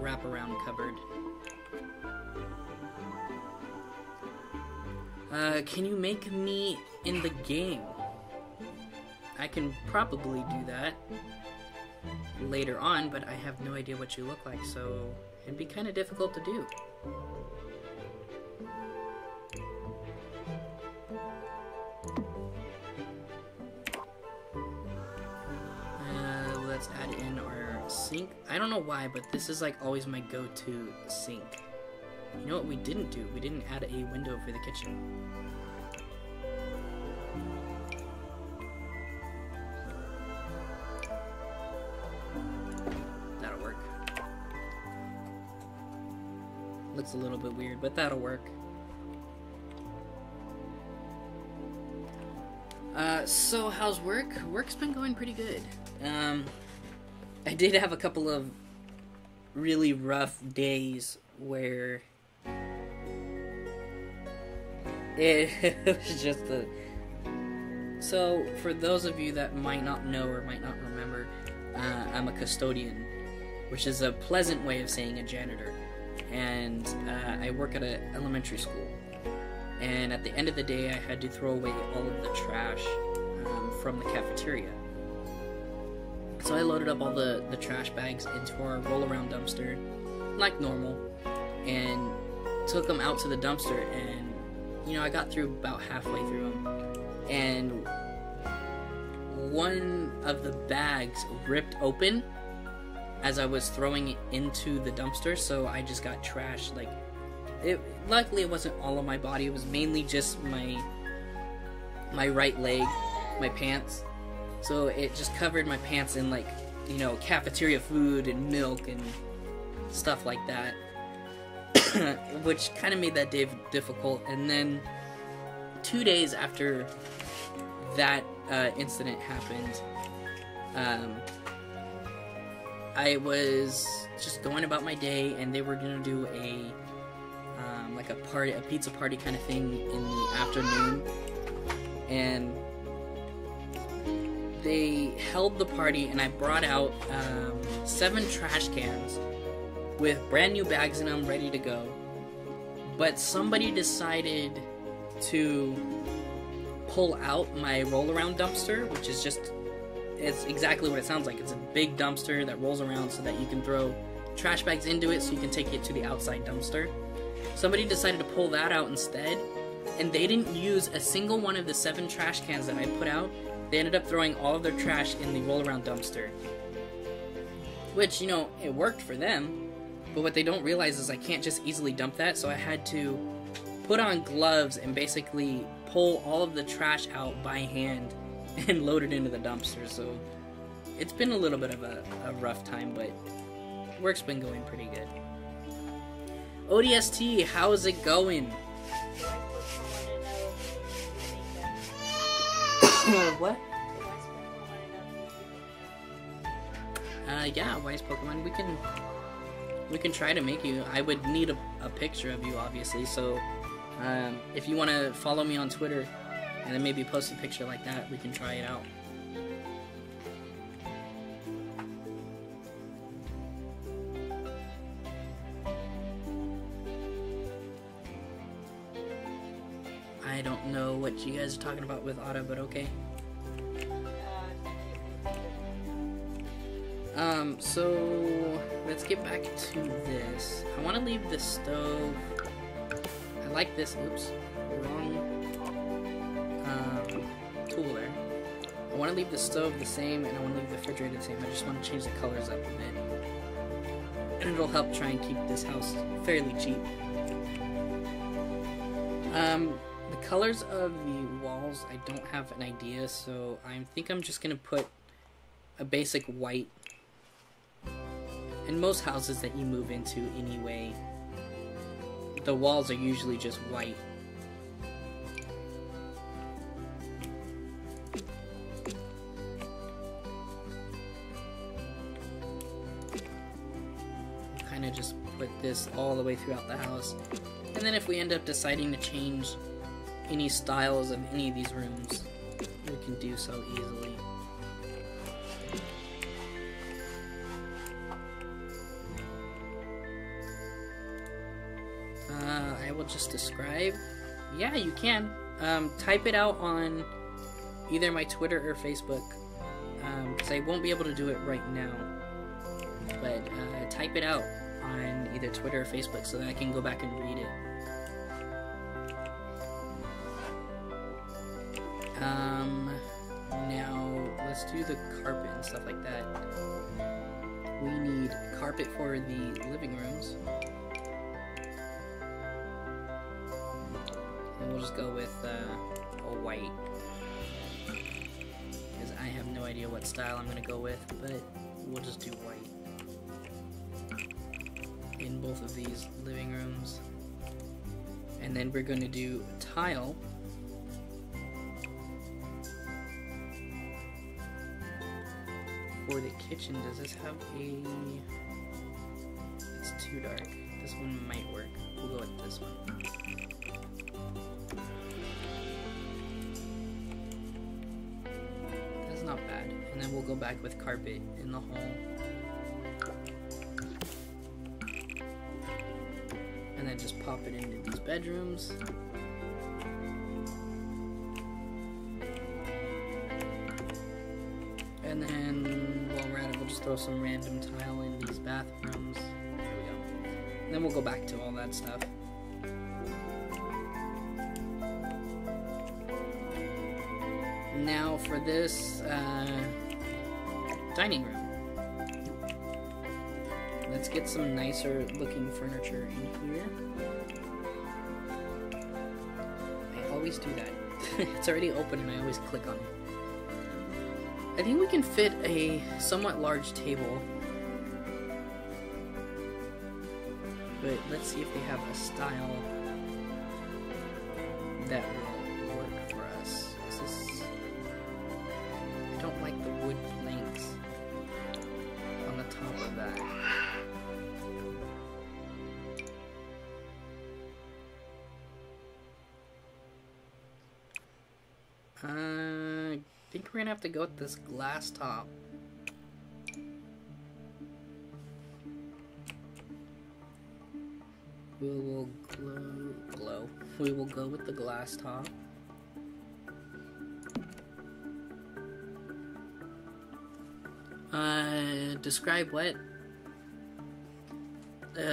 [SPEAKER 1] wraparound cupboard. Can you make me in the game? I can probably do that later on, but I have no idea what you look like, so it'd be kind of difficult to do. Let's add in our sink. I don't know why, but this is like always my go-to sink. You know what we didn't do? We didn't add a window for the kitchen. That'll work. Looks a little bit weird, but that'll work. So how's work? Work's been going pretty good. I did have a couple of really rough days where it was just a... So, for those of you that might not know or might not remember, I'm a custodian, which is a pleasant way of saying a janitor. And I work at an elementary school. And at the end of the day, I had to throw away all of the trash from the cafeteria. So I loaded up all the trash bags into our roll-around dumpster, like normal, and took them out to the dumpster, and, you know, I got through about halfway through them, and one of the bags ripped open as I was throwing it into the dumpster, so I just got trashed. Like, luckily it wasn't all of my body, it was mainly just my right leg, my pants. So it just covered my pants in, like, you know, cafeteria food and milk and stuff like that. Which kind of made that day difficult. And then 2 days after that incident happened, I was just going about my day, and they were gonna do like a pizza party kind of thing in the afternoon, and they held the party, and I brought out 7 trash cans with brand new bags in them, ready to go. But somebody decided to pull out my roll-around dumpster, which is just, it's exactly what it sounds like. It's a big dumpster that rolls around so that you can throw trash bags into it so you can take it to the outside dumpster. Somebody decided to pull that out instead, and they didn't use a single one of the 7 trash cans that I put out. They ended up throwing all of their trash in the roll-around dumpster. Which, you know, it worked for them, but what they don't realize is I can't just easily dump that, so I had to put on gloves and basically pull all of the trash out by hand and load it into the dumpster. So it's been a little bit of a rough time, but work's been going pretty good. ODST, how is it going? What? Yeah, Wise Pokemon. We can try to make you. I would need a picture of you, obviously. So, if you want to follow me on Twitter, and then maybe post a picture like that, we can try it out. what you guys are talking about with Otto, but okay. So let's get back to this. I want to leave the stove. I like this. Oops, wrong tool there. I want to leave the stove the same, and I want to leave the refrigerator the same. I just want to change the colors up a bit, and it'll help try and keep this house fairly cheap. The colors of the walls, I don't have an idea, so I think I'm just gonna put a basic white. In most houses that you move into anyway, the walls are usually just white. Kind of just put this all the way throughout the house. And then if we end up deciding to change any styles of any of these rooms, we can do so easily. I will just describe. Yeah, you can. Type it out on either my Twitter or Facebook, because I won't be able to do it right now. But type it out on either Twitter or Facebook so that I can go back and read it. Now let's do the carpet and stuff like that. We need carpet for the living rooms. And we'll just go with a white, because I have no idea what style I'm going to go with, but we'll just do white in both of these living rooms. And then we're going to do tile for the kitchen. Does this have a... It's too dark. This one might work. We'll go with this one. That's not bad. And then we'll go back with carpet in the hall. And then just pop it into these bedrooms. And then while we're at it, we'll just throw some random tile in these bathrooms. There we go. And then we'll go back to all that stuff. Now for this dining room. Let's get some nicer looking furniture in here. I always do that. It's already open and I always click on it. I think we can fit a somewhat large table. But let's see if they have a style that will work for us. Is this... I don't like the wood planks on the top of that. I think we're gonna have to go with this glass top. We will glow. We will go with the glass top. Describe what?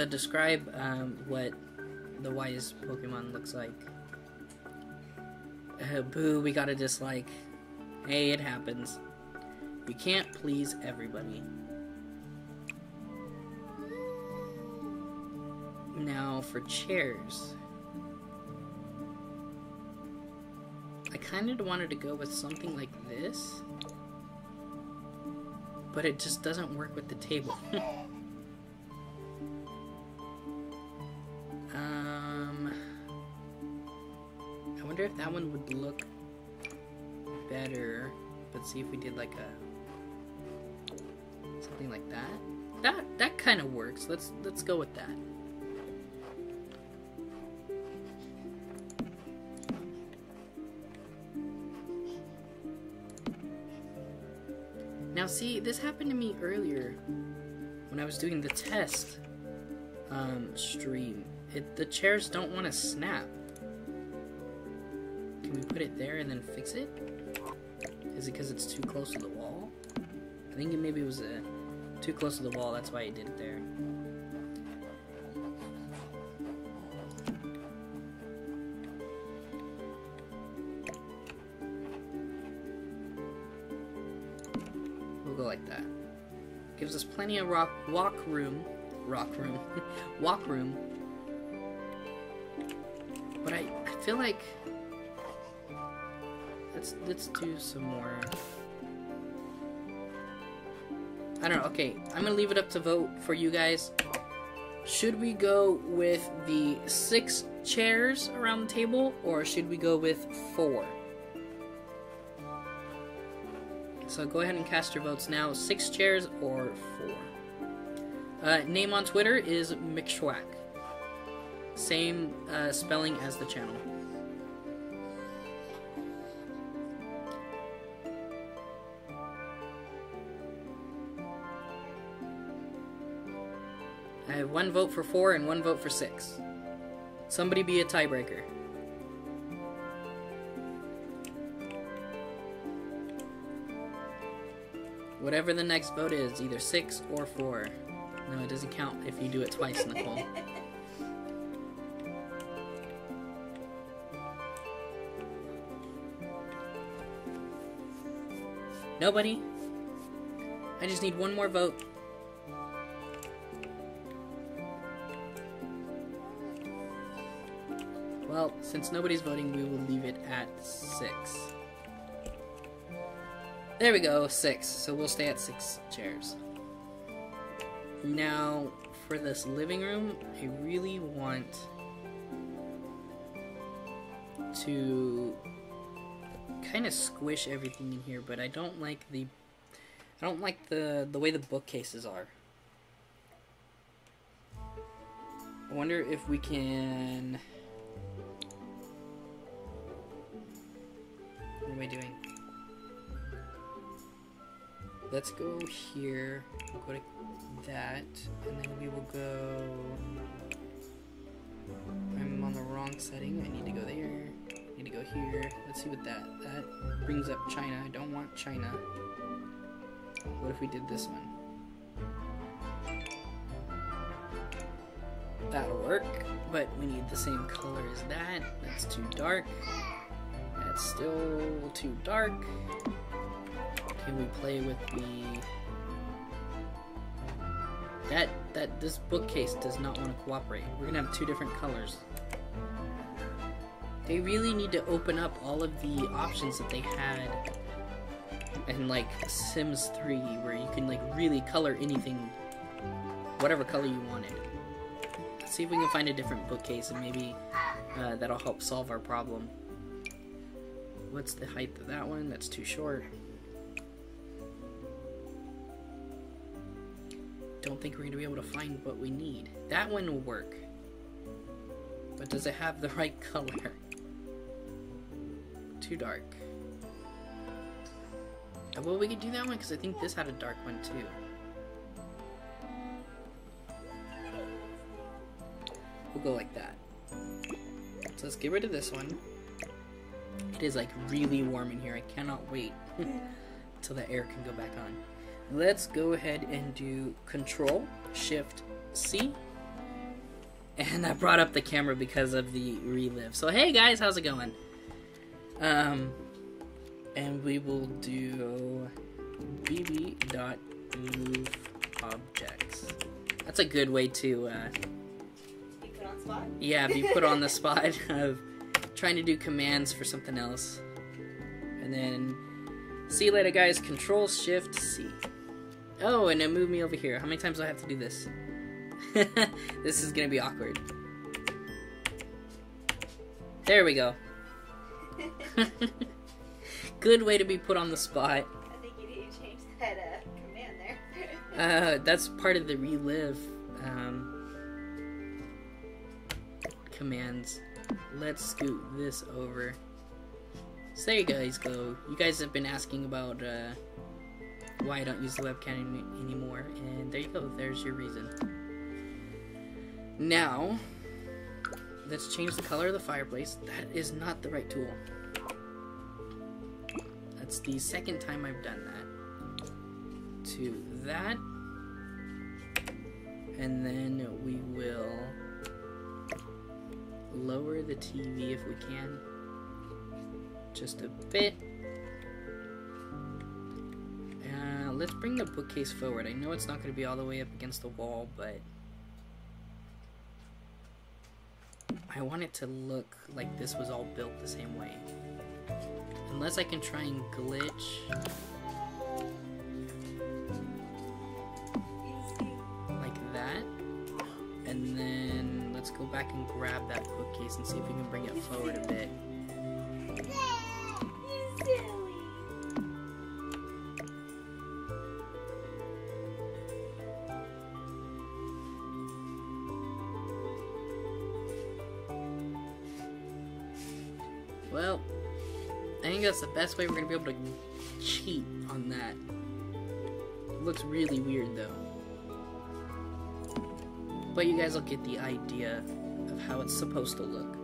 [SPEAKER 1] Describe what the wise Pokemon looks like. Boo, we got a dislike. Hey, it happens. We can't please everybody. Now for chairs. I kind of wanted to go with something like this, but it just doesn't work with the table. I wonder if that one would look better. Let's see if we did like a something like that. That kind of works. Let's go with that. Now see, this happened to me earlier when I was doing the test stream. The chairs don't want to snap. Can Can we put it there and then fix it? Is it because it's too close to the wall? I think maybe it was too close to the wall, that's why it did it there. We'll go like that. Gives us plenty of walk room. But I feel like let's do some more. I don't know. Okay, I'm gonna leave it up to vote for you guys. Should we go with the 6 chairs around the table, or should we go with 4? So go ahead and cast your votes now. 6 chairs or 4. Name on Twitter is Mcshwack. Same spelling as the channel. I have 1 vote for 4 and 1 vote for 6. Somebody be a tiebreaker. Whatever the next vote is, either 6 or 4. No, it doesn't count if you do it twice, Nicole. Nobody? I just need 1 more vote. Well, since nobody's voting, we will leave it at 6. There we go, 6. So we'll stay at 6 chairs. Now, for this living room, I really want to kind of squish everything in here, but I don't like the way the bookcases are. I wonder if we can. What am I doing? Let's go here. We'll go to that, and then we will go. I'm on the wrong setting. I need to go there. I need to go here. Let's see what that brings up. China. I don't want China. What if we did this one? That'll work, but we need the same color as that. That's too dark. That's still too dark. Can we play with the... This bookcase does not want to cooperate. We're gonna have 2 different colors. They really need to open up all of the options that they had in like Sims 3, where you can like really color anything, whatever color you wanted. Let's see if we can find a different bookcase, and maybe that'll help solve our problem. What's the height of that one? That's too short. Don't think we're going to be able to find what we need. That one will work. But does it have the right color? Too dark. Well, we could do that one because I think this had a dark one too. We'll go like that. So let's get rid of this one. It is like really warm in here. I cannot wait until the air can go back on. Let's go ahead and do Control-Shift-C. And I brought up the camera because of the relive. So hey guys, how's it going? And we will do bb.moveObjects. That's a good way to
[SPEAKER 2] Be put on spot?
[SPEAKER 1] yeah, be put on the spot of trying to do commands for something else. And then see you later guys, Control-Shift-C. Oh, and it moved me over here. How many times do I have to do this? This is gonna be awkward. There we go. Good way to be put on the spot.
[SPEAKER 2] I think you need to change that command there.
[SPEAKER 1] That's part of the relive commands. Let's scoot this over. So there you guys go. You guys have been asking about why I don't use the webcam anymore, and there you go. There's your reason. Now, let's change the color of the fireplace. That is not the right tool. That's the second time I've done that. To that. And then we will lower the TV if we can. Just a bit. Let's bring the bookcase forward. I know it's not going to be all the way up against the wall, but I want it to look like this was all built the same way. Unless I can try and glitch. Like that. And then let's go back and grab that bookcase and see if we can bring it forward a bit. Well, I think that's the best way we're going to be able to cheat on that. It looks really weird though. But you guys will get the idea of how it's supposed to look.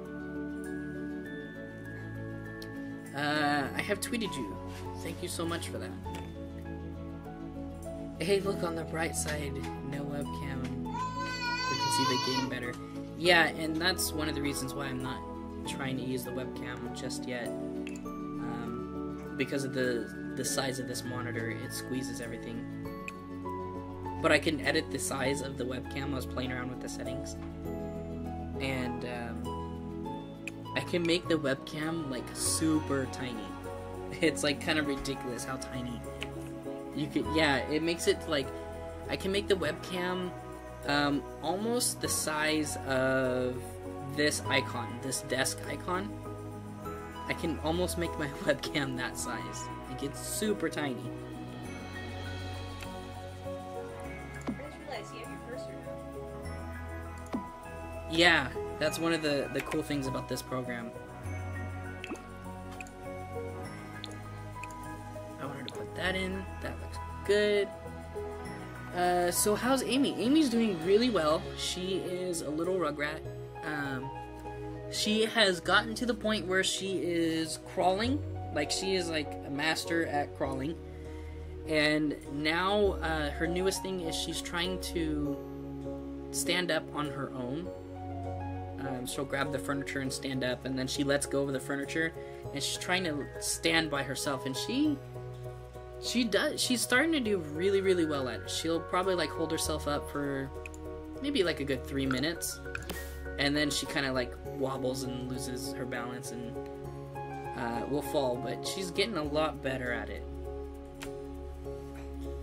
[SPEAKER 1] I have tweeted you. Thank you so much for that. Hey, look on the bright side. No webcam. We can see the game better. Yeah, and that's one of the reasons why I'm not trying to use the webcam just yet. Because of the size of this monitor, it squeezes everything. But I can edit the size of the webcam. I was playing around with the settings. And I can make the webcam like super tiny. It's like kind of ridiculous how tiny. You could, yeah, it makes it like, I can make the webcam almost the size of this icon, this desk icon. I can almost make my webcam that size. Like, it's super tiny.
[SPEAKER 2] I just realized you have your cursor now.
[SPEAKER 1] Yeah, that's one of the cool things about this program. I wanted to put that in. That looks good. So how's Amy? Amy's doing really well. She is a little rugrat. She has gotten to the point where she is crawling. Like, she is like a master at crawling. And now her newest thing is she's trying to stand up on her own. She'll grab the furniture and stand up, and then she lets go of the furniture, and she's trying to stand by herself, and she's starting to do really, really well at it. She'll probably like hold herself up for maybe like a good 3 minutes, and then she kind of like wobbles and loses her balance and will fall, but she's getting a lot better at it.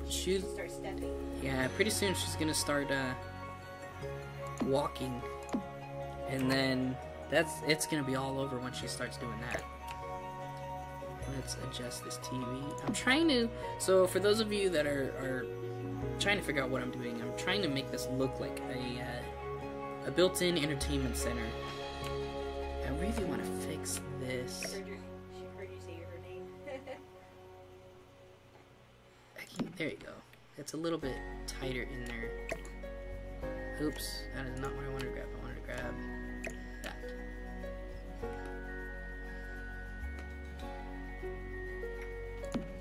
[SPEAKER 1] She's
[SPEAKER 2] Start stepping.
[SPEAKER 1] Yeah, pretty soon she's gonna start walking, and then it's gonna be all over when she starts doing that. Let's adjust this TV. I'm trying to, so for those of you that are trying to figure out what I'm doing, I'm trying to make this look like a built-in entertainment center. I really want to fix this.
[SPEAKER 2] She heard you say her name.
[SPEAKER 1] There you go. It's a little bit tighter in there. Oops, that is not what I wanted to grab. I wanted to grab that.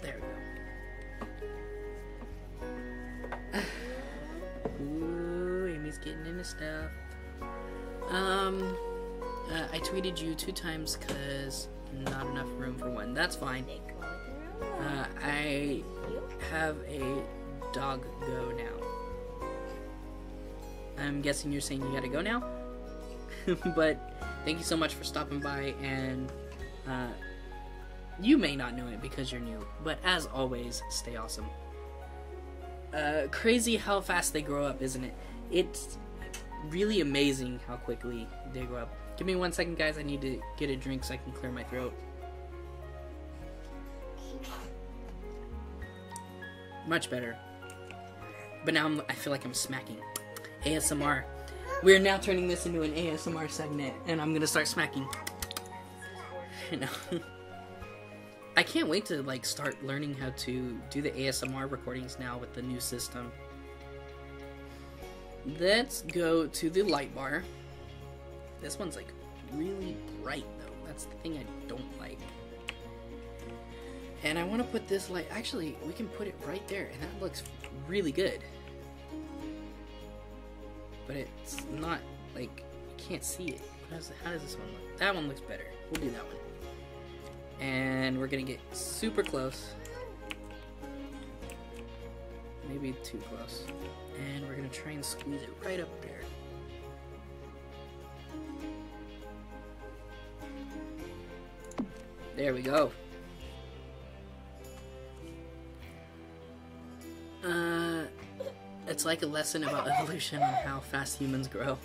[SPEAKER 1] There we go. Ooh, Amy's getting into stuff. I tweeted you 2 times because not enough room for one. That's fine. I have a dog go now. I'm guessing you're saying you gotta go now? But thank you so much for stopping by, and you may not know it because you're new, but as always, stay awesome. Crazy how fast they grow up, isn't it? It's really amazing how quickly they grow up. Give me 1 second, guys. I need to get a drink so I can clear my throat. Much better. But now I feel like I'm smacking. ASMR. We're now turning this into an ASMR segment, and I'm gonna start smacking. You know. I can't wait to like start learning how to do the ASMR recordings now with the new system. Let's go to the light bar. This one's like really bright though. That's the thing I don't like. And I want to put this light, actually, we can put it right there, and that looks really good. But it's not, like, you can't see it. How does this one look? That one looks better. We'll do that one. And we're gonna get super close. Maybe too close. And we're gonna try and squeeze it right up there. There we go. It's like a lesson about evolution and how fast humans grow.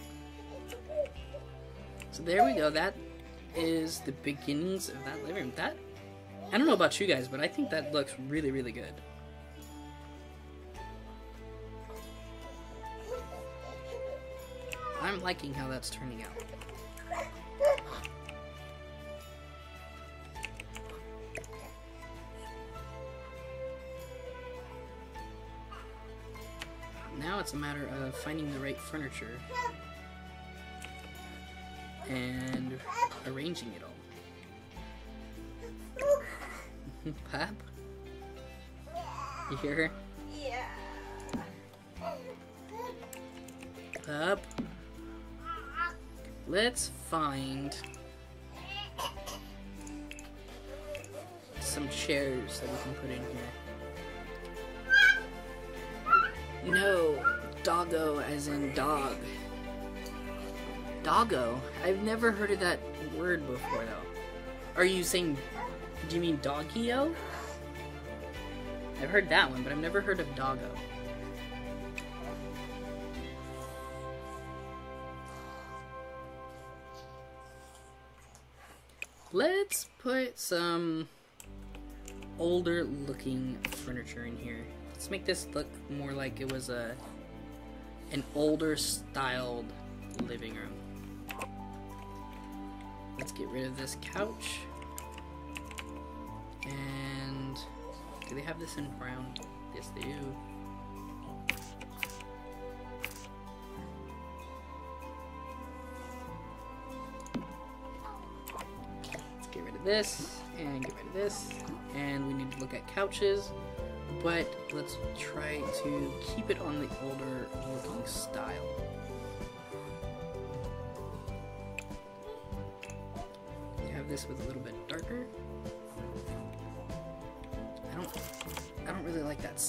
[SPEAKER 1] So there we go. That is the beginnings of that living room. That, I don't know about you guys, but I think that looks really, really good. I'm liking how that's turning out. Now it's a matter of finding the right furniture and arranging it all. Pap? You hear her?
[SPEAKER 2] Yeah.
[SPEAKER 1] Pap? Let's find some chairs that we can put in here. No, doggo as in dog. Doggo? I've never heard of that word before though. Are you saying, do you mean doggy-o? I've heard that one, but I've never heard of doggo. Let's put some older looking furniture in here. Let's make this look more like it was an older styled living room. Let's get rid of this couch. And do they have this in brown? Yes, they do. Let's get rid of this and get rid of this. And we need to look at couches. But let's try to keep it on the older looking style. You have this with a little bit darker. I don't really like that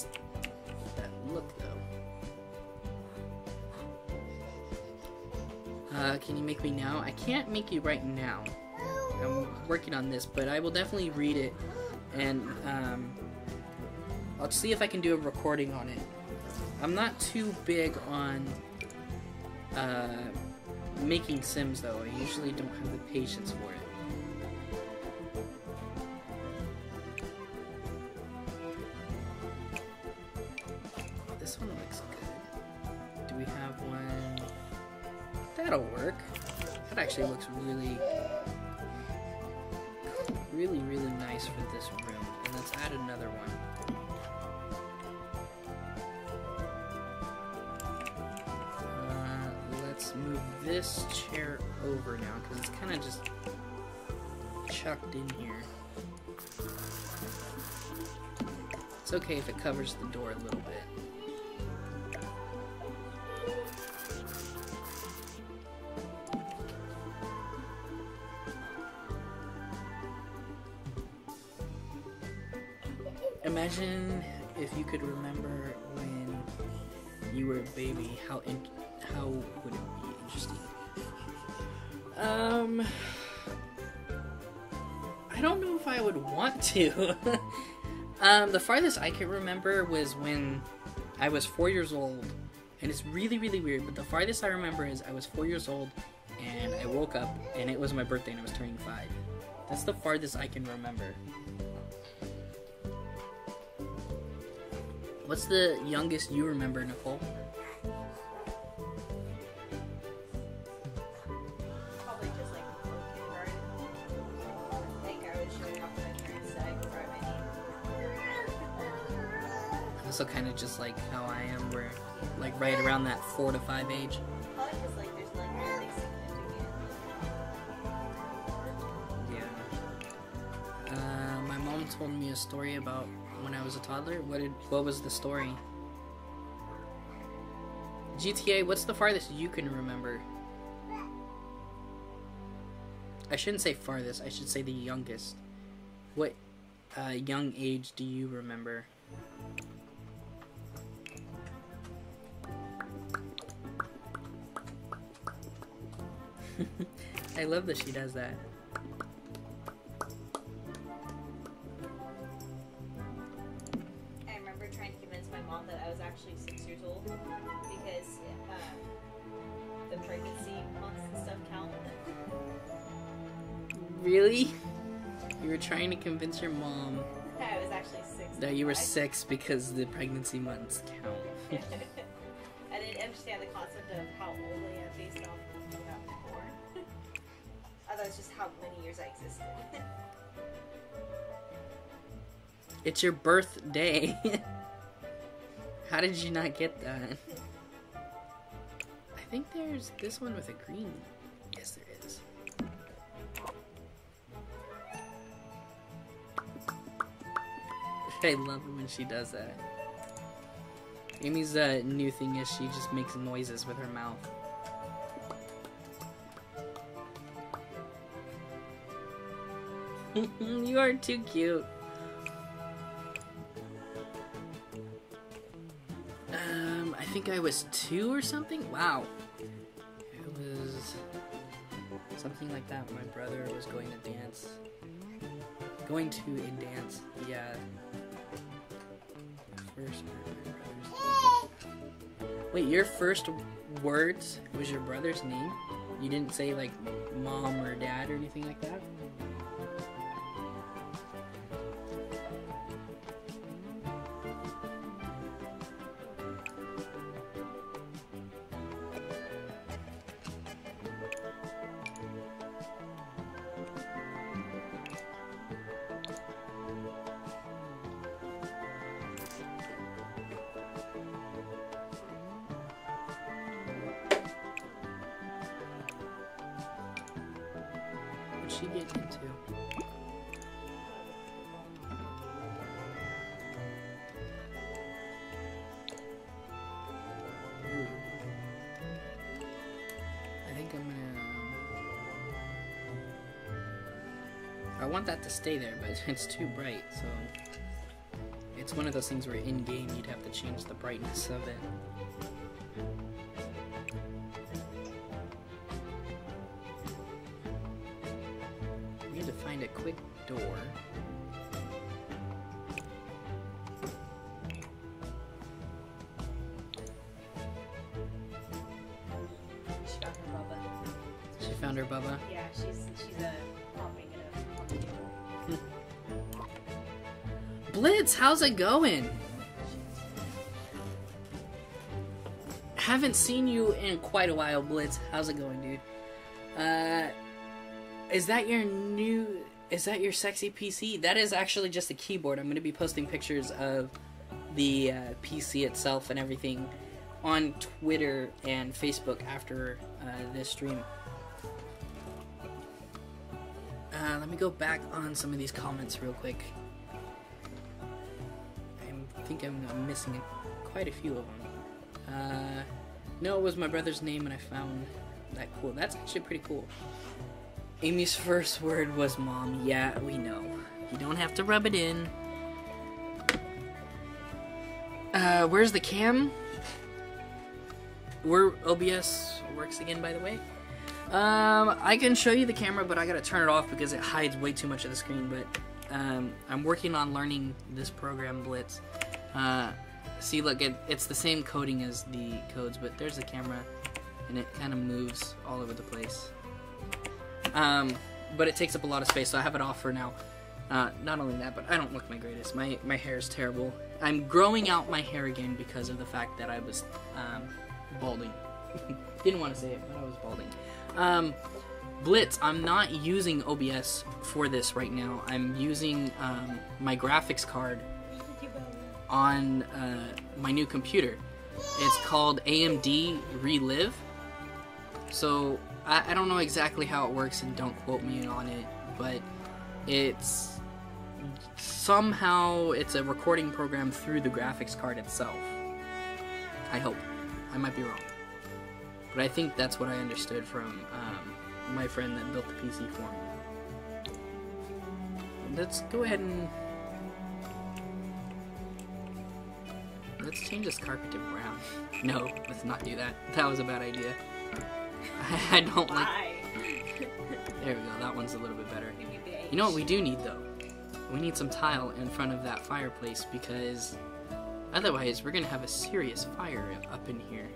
[SPEAKER 1] look though. Can you make me now? I can't make you right now. I'm working on this, but I will definitely read it and I'll see if I can do a recording on it. I'm not too big on making Sims though. I usually don't have the patience for it. This one looks good. Do we have one? That'll work. That actually looks really, really, really nice for this room. And let's add another one. Let's move this chair over now because it's kind of just chucked in here. It's okay if it covers the door a little bit. Imagine if you could remember when you were a baby, how would it be interesting? I don't know if I would want to. The farthest I can remember was when I was 4 years old, and it's really, really weird, but the farthest I remember is I was 4 years old, and I woke up, and it was my birthday, and I was turning 5. That's the farthest I can remember. What's the youngest you remember, Nicole?
[SPEAKER 2] Probably just like kindergarten. I think I was showing up when my parents said I could drive my
[SPEAKER 1] Also kind of just like how I am, where like right around that 4 to 5 age.
[SPEAKER 2] Probably just like there's like nothing significant.
[SPEAKER 1] Yeah. My mom told me a story about when I was a toddler. What was the story? GTA, what's the farthest you can remember? I shouldn't say farthest, I should say the youngest. What young age do you remember? I love that she does that.
[SPEAKER 2] I remember trying to convince my mom that I was actually 6 years old because the pregnancy months and stuff count.
[SPEAKER 1] Really? You were trying to convince your mom
[SPEAKER 2] I was actually 6.
[SPEAKER 1] that you were 6 because the pregnancy months count.
[SPEAKER 2] I didn't understand the concept of how old I am based off of when I was born. I thought it was just how many years I existed.
[SPEAKER 1] It's your birthday. How did you not get that? I think there's this one with a green. Yes, there is. I love it when she does that. Amy's new thing is she just makes noises with her mouth. You are too cute. I think I was 2 or something? Wow. It was something like that. My brother was going to dance. Going to a dance, yeah. Wait, your first words was your brother's name? You didn't say like mom or dad or anything like that? What'd she get into? Ooh. I think I'm gonna... I want that to stay there, but it's too bright, so... It's one of those things where in-game you'd have to change the brightness of it. We need to find a quick door.
[SPEAKER 2] She found her Bubba.
[SPEAKER 1] She found her Bubba.
[SPEAKER 2] Yeah, she's popping it up.
[SPEAKER 1] Blitz, how's it going? Haven't seen you in quite a while, Blitz. How's it going, dude? Is that your sexy PC? That is actually just a keyboard. I'm going to be posting pictures of the PC itself and everything on Twitter and Facebook after this stream. Let me go back on some of these comments real quick. I think I'm missing quite a few of them. No, it was my brother's name and I found that cool. That's actually pretty cool. Amy's first word was mom. Yeah, we know. You don't have to rub it in. Where's the cam? Where OBS works again, by the way. I can show you the camera, but I gotta turn it off because it hides way too much of the screen, but I'm working on learning this program, Blitz. See, look, it's the same coding as the codes, but there's the camera, and it kind of moves all over the place. But it takes up a lot of space, so I have it off for now. Not only that, but I don't look my greatest. My hair is terrible. I'm growing out my hair again because of the fact that I was balding. Didn't want to say it, but I was balding. Blitz, I'm not using OBS for this right now. I'm using my graphics card on my new computer. It's called AMD Relive. So I don't know exactly how it works, and don't quote me on it, but it's somehow it's a recording program through the graphics card itself. I hope. I might be wrong. But I think that's what I understood from my friend that built the PC for me. Let's go ahead and... let's change this carpet to brown. No, let's not do that. That was a bad idea. I don't like... There we go, that one's a little bit better. You know what we do need, though? We need some tile in front of that fireplace, because otherwise we're going to have a serious fire up in here.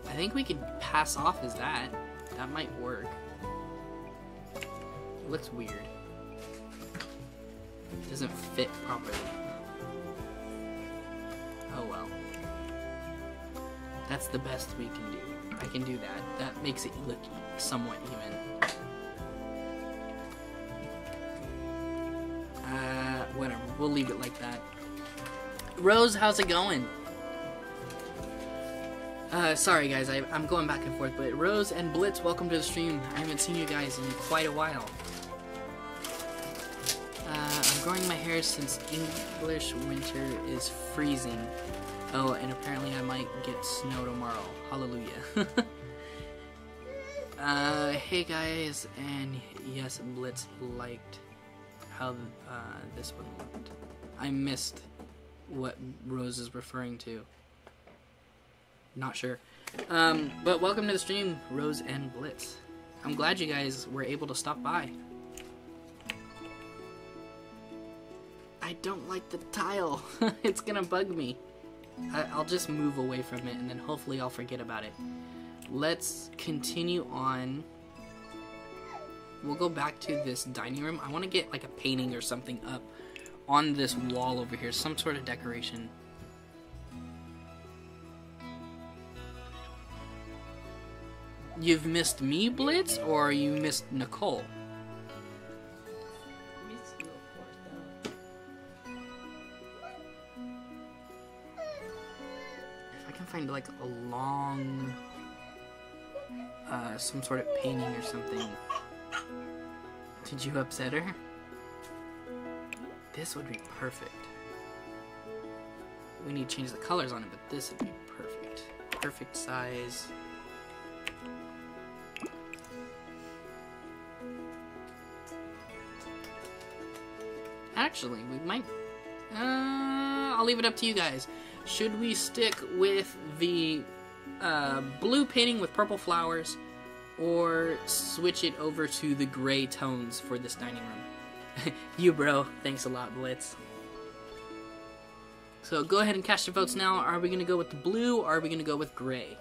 [SPEAKER 1] I think we could pass off as that. That might work. It looks weird. It doesn't fit properly. Oh well. That's the best we can do. I can do that. That makes it look somewhat even. Whatever. We'll leave it like that. Rose, how's it going? Sorry guys, I'm going back and forth, but Rose and Blitz, welcome to the stream. I haven't seen you guys in quite a while. I'm growing my hair since English winter is freezing. Oh, and apparently I might get snow tomorrow. Hallelujah. Hey guys, and yes, Blitz liked how this one looked. I missed what Rose is referring to. Not sure. But welcome to the stream, Rose and Blitz. I'm glad you guys were able to stop by. I don't like the tile. It's gonna bug me. I'll just move away from it and then hopefully I'll forget about it. Let's continue on. We'll go back to this dining room. I want to get like a painting or something up on this wall over here. Some sort of decoration. You've missed me, Blitz, or you missed Nicole?
[SPEAKER 2] Missed you, of course, though.
[SPEAKER 1] If I can find like a long, some sort of painting or something. Did you upset her? This would be perfect. We need to change the colors on it, but this would be perfect. Perfect size. Actually, we might... I'll leave it up to you guys. Should we stick with the blue painting with purple flowers, or switch it over to the gray tones for this dining room? You, bro. Thanks a lot, Blitz. So go ahead and cast your votes now. Are we going to go with the blue, or are we going to go with gray?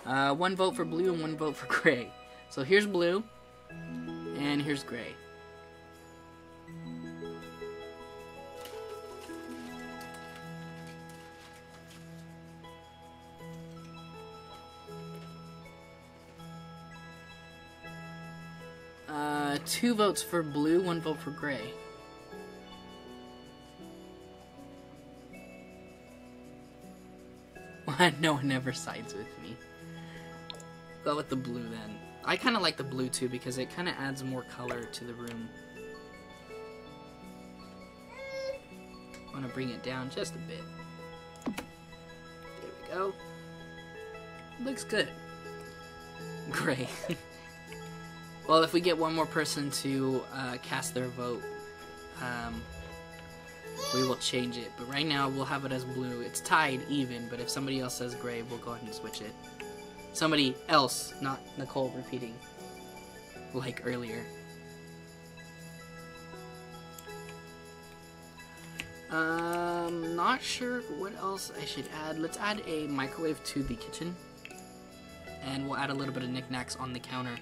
[SPEAKER 1] One vote for blue and one vote for gray. So here's blue, and here's gray. Two votes for blue, one vote for gray. No one ever sides with me. Go with the blue then. I kind of like the blue too because it kind of adds more color to the room. I want to bring it down just a bit. There we go. Looks good. Gray. Well, if we get one more person to cast their vote, we will change it. But right now, we'll have it as blue. It's tied even, but if somebody else says gray, we'll go ahead and switch it. Somebody else, not Nicole repeating, like earlier. Not sure what else I should add. Let's add a microwave to the kitchen. And we'll add a little bit of knickknacks on the counter.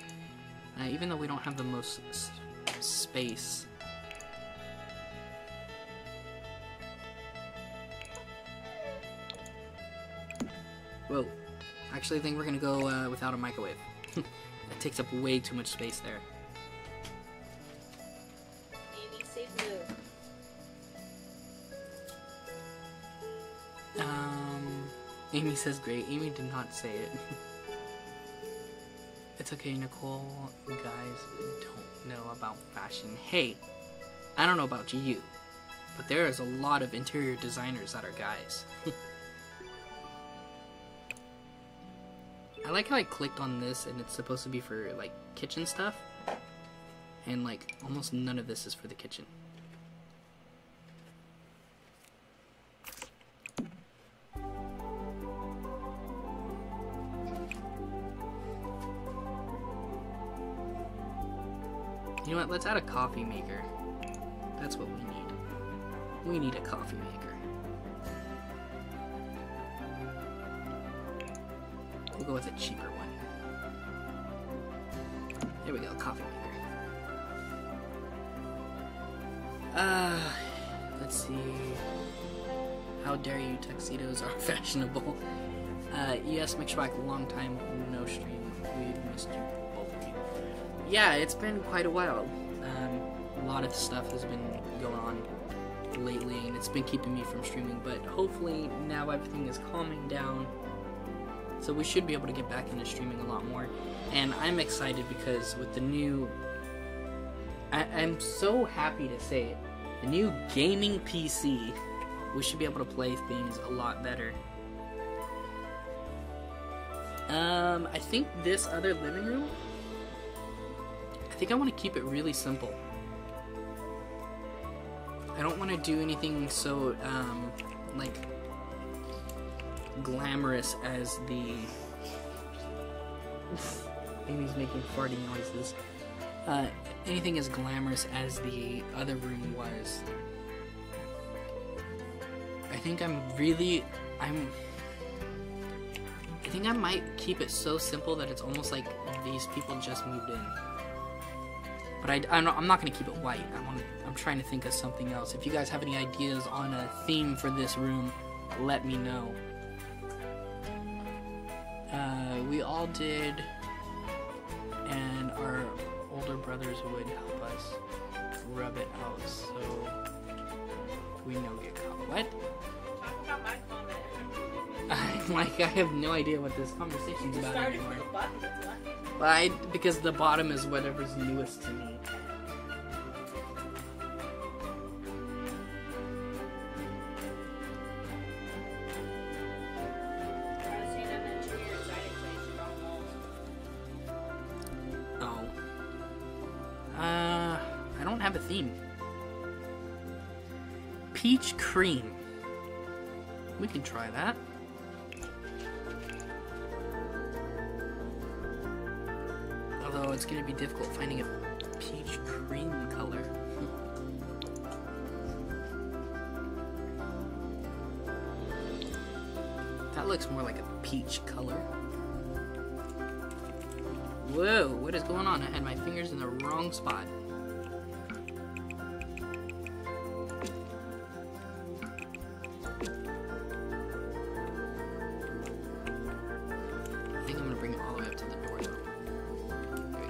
[SPEAKER 1] Even though we don't have the most space. Whoa. Actually, I think we're gonna go without a microwave. It takes up way too much space there.
[SPEAKER 2] Amy, say blue.
[SPEAKER 1] Amy says great. Amy did not say it. It's okay, Nicole. Guys don't know about fashion. Hey, I don't know about you, but there is a lot of interior designers that are guys. I like how I clicked on this and it's supposed to be for like kitchen stuff, and like almost none of this is for the kitchen. You know what, let's add a coffee maker. That's what we need. We need a coffee maker. We'll go with a cheaper one. There we go, coffee maker. Let's see. How dare you, tuxedos are fashionable. Yes, Mcshwack, long time no stream. We've missed you, both of you. Yeah, it's been quite a while. A lot of stuff has been going on lately, and it's been keeping me from streaming, but hopefully now everything is calming down, so we should be able to get back into streaming a lot more. And I'm excited because with the new... I'm so happy to say it. The new gaming PC, we should be able to play things a lot better. I think this other living room, I think I want to keep it really simple. I don't want to do anything so, like, glamorous as the... Amy's making farting noises. Anything as glamorous as the other room was. I think I think I might keep it so simple that it's almost like these people just moved in. But I'm not going to keep it white. I'm trying to think of something else. If you guys have any ideas on a theme for this room, let me know. We all did, and our older brothers would help us rub it out so we don't get caught. What?
[SPEAKER 2] Talk about my comment.
[SPEAKER 1] I have no idea what this conversation's about
[SPEAKER 2] Started
[SPEAKER 1] anymore.
[SPEAKER 2] with the button, that's why.
[SPEAKER 1] But because the bottom is whatever's newest to me. I don't have a theme. Peach cream. We can try that. Although it's going to be difficult finding a peach cream color. That looks more like a peach color. Whoa, what is going on? I had my fingers in the wrong spot. I think I'm gonna bring it all the way up to the door though. There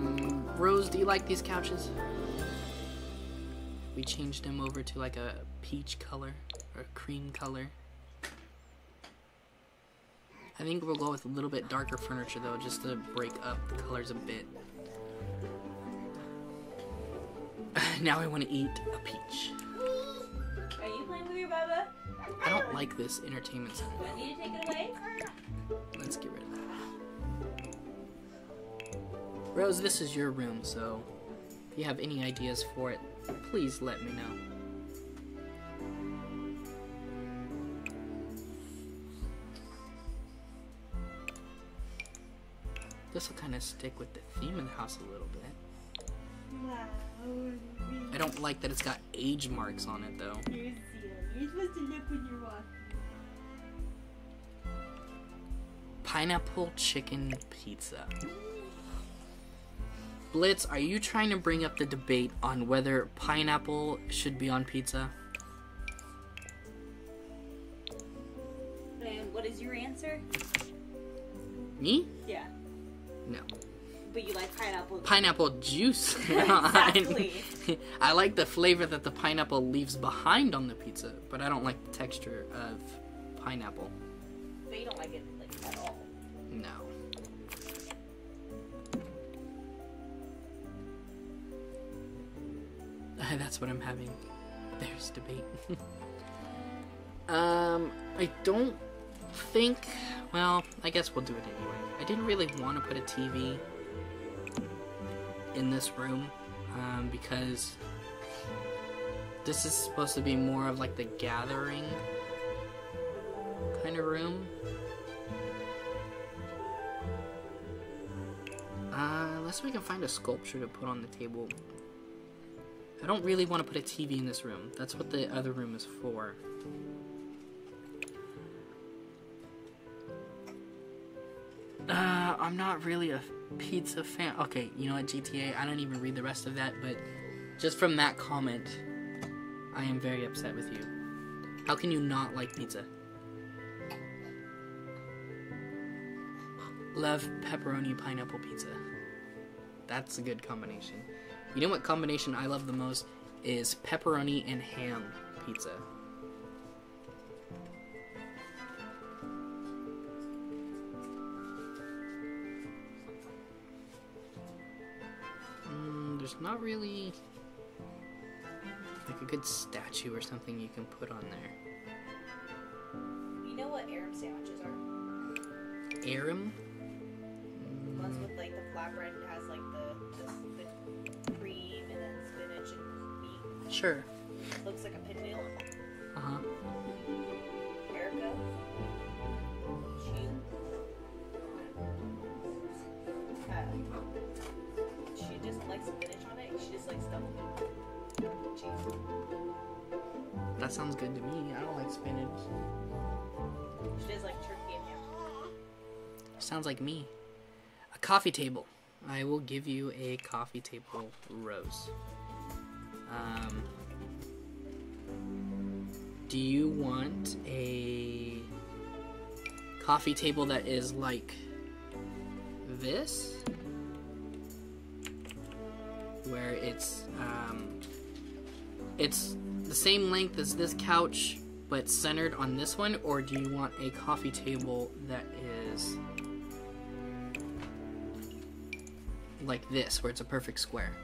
[SPEAKER 1] we go. Rose, do you like these couches? We changed them over to like a peach color or cream color. I think we'll go with a little bit darker furniture though, just to break up the colors a bit. Now I want to eat a peach.
[SPEAKER 2] Are you playing with your Bubba?
[SPEAKER 1] I don't like this entertainment center.
[SPEAKER 2] Do I need to take it away?
[SPEAKER 1] Let's get rid of that. Rose, this is your room, so if you have any ideas for it, please let me know. This will kind of stick with the theme of the house a little bit.
[SPEAKER 2] Wow.
[SPEAKER 1] I don't like that it's got age marks on it though.
[SPEAKER 2] You're supposed to look when you're walking.
[SPEAKER 1] Pineapple chicken pizza. Blitz, are you trying to bring up the debate on whether pineapple should be on pizza?
[SPEAKER 2] And what is your answer?
[SPEAKER 1] Me?
[SPEAKER 2] Yeah.
[SPEAKER 1] No.
[SPEAKER 2] But you like pineapple juice.
[SPEAKER 1] Pineapple juice.
[SPEAKER 2] Exactly.
[SPEAKER 1] I like the flavor that the pineapple leaves behind on the pizza, but I don't like the texture of pineapple.
[SPEAKER 2] But you don't like it like at all.
[SPEAKER 1] No. That's what I'm having. There's debate. I don't think... Well, I guess we'll do it anyway. I didn't really want to put a TV in this room, because this is supposed to be more of like the gathering kind of room. Unless we can find a sculpture to put on the table. I don't really want to put a TV in this room. That's what the other room is for. I'm not really a pizza fan. Okay, you know what, GTA? I don't even read the rest of that, but just from that comment, I am very upset with you. How can you not like pizza? Love pepperoni pineapple pizza. That's a good combination. You know what combination I love the most is pepperoni and ham pizza. There's not really like a good statue or something you can put on there.
[SPEAKER 2] You know what Aram sandwiches are?
[SPEAKER 1] Aram?
[SPEAKER 2] The ones with like the flatbread and has like the cream and then spinach and meat.
[SPEAKER 1] Sure.
[SPEAKER 2] Looks like a pinwheel.
[SPEAKER 1] Uh-huh.
[SPEAKER 2] Erica. She just likes spinach on it. She just likes stuff with cheese.
[SPEAKER 1] That sounds good to me. I don't like spinach.
[SPEAKER 2] She does like turkey and ham.
[SPEAKER 1] Sounds like me. A coffee table. I will give you a coffee table, Rose. Do you want a coffee table that is like this? Where it's the same length as this couch, but centered on this one? Or do you want a coffee table that is like this, where it's a perfect square?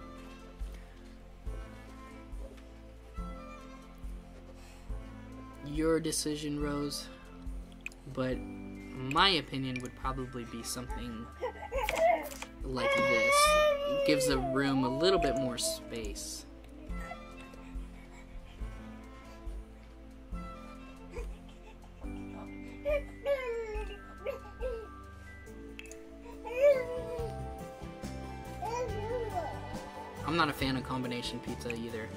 [SPEAKER 1] Your decision, Rose, but my opinion would probably be something like this. It gives the room a little bit more space. I'm not a fan of combination pizza either.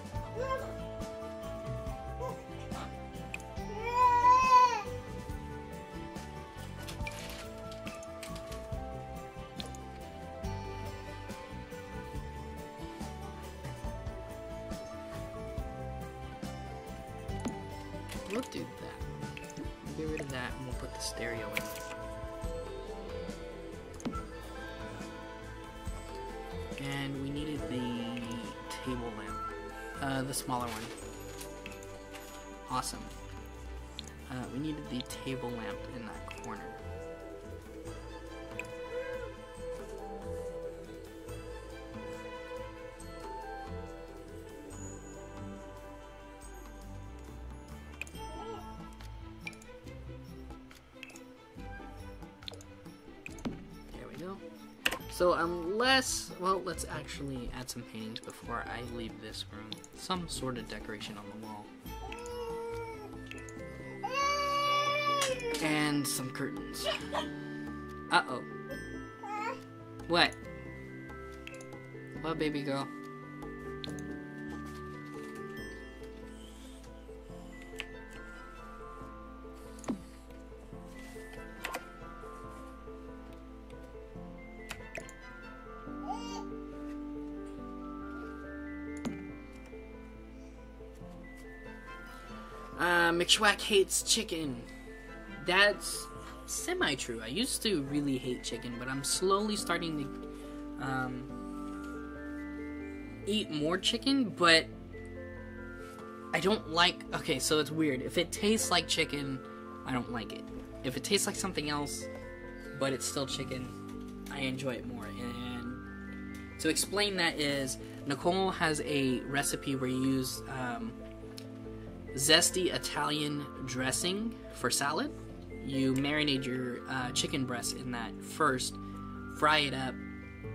[SPEAKER 1] We'll do that. We'll get rid of that and we'll put the stereo in. And we needed the table lamp. The smaller one. Awesome. We needed the table lamp in that corner. So unless, well, let's actually add some paintings before I leave this room. Some sort of decoration on the wall. And some curtains. Uh-oh. What? What, baby girl? Mcshwack hates chicken. That's semi-true. I used to really hate chicken, but I'm slowly starting eat more chicken, but I don't like... Okay, so it's weird. If it tastes like chicken, I don't like it. If it tastes like something else, but it's still chicken, I enjoy it more. And to explain that is, Nicole has a recipe where you use zesty Italian dressing for salad. You marinate your chicken breast in that first, fry it up,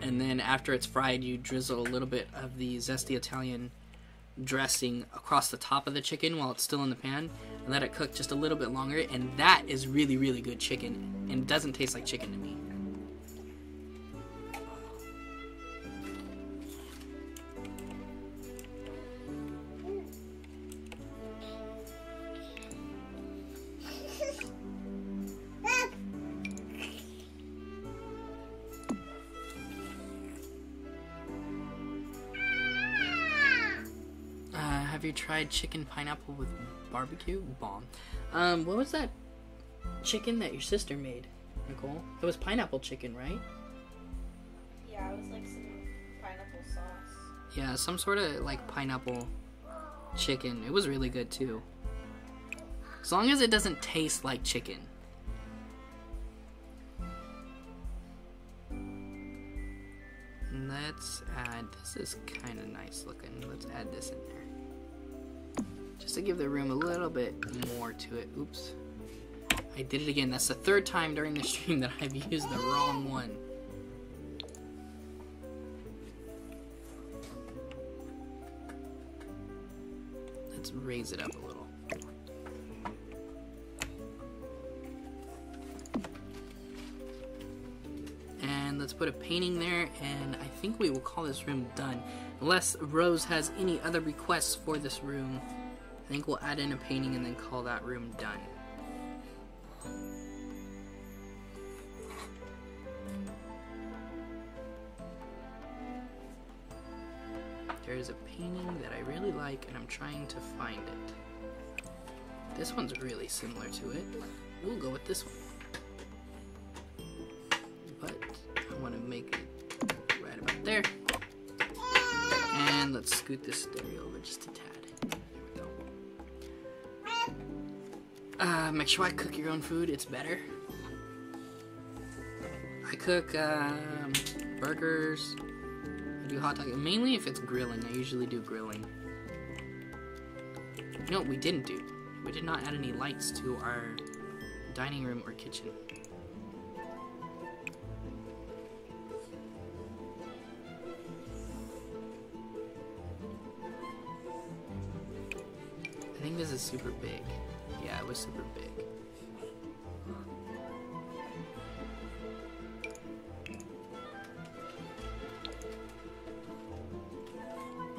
[SPEAKER 1] and then after it's fried, you drizzle a little bit of the zesty Italian dressing across the top of the chicken while it's still in the pan, and let it cook just a little bit longer, and that is really, really good chicken, and it doesn't taste like chicken to me. Have you tried chicken pineapple with barbecue? Bomb. What was that chicken that your sister made, Nicole? It was pineapple chicken, right?
[SPEAKER 2] Yeah, it was like some pineapple sauce.
[SPEAKER 1] Yeah, some sort of like pineapple chicken. It was really good too. As long as it doesn't taste like chicken. Let's add, this is kind of nice looking. Let's add this in there. Just to give the room a little bit more to it. Oops. I did it again. That's the third time during the stream that I've used the wrong one. Let's raise it up a little. And let's put a painting there, and I think we will call this room done. Unless Rose has any other requests for this room, I think we'll add in a painting and then call that room done. There's a painting that I really like, and I'm trying to find it. This one's really similar to it. We'll go with this one. But I want to make it right about there. And let's scoot this stereo over just a tad. There we go. Mcshwack, cook your own food. It's better. I cook burgers. I do hot dogs. Mainly if it's grilling. I usually do grilling. You know what we didn't do? We did not add any lights to our dining room or kitchen. I think this is super big. Yeah, it was super big.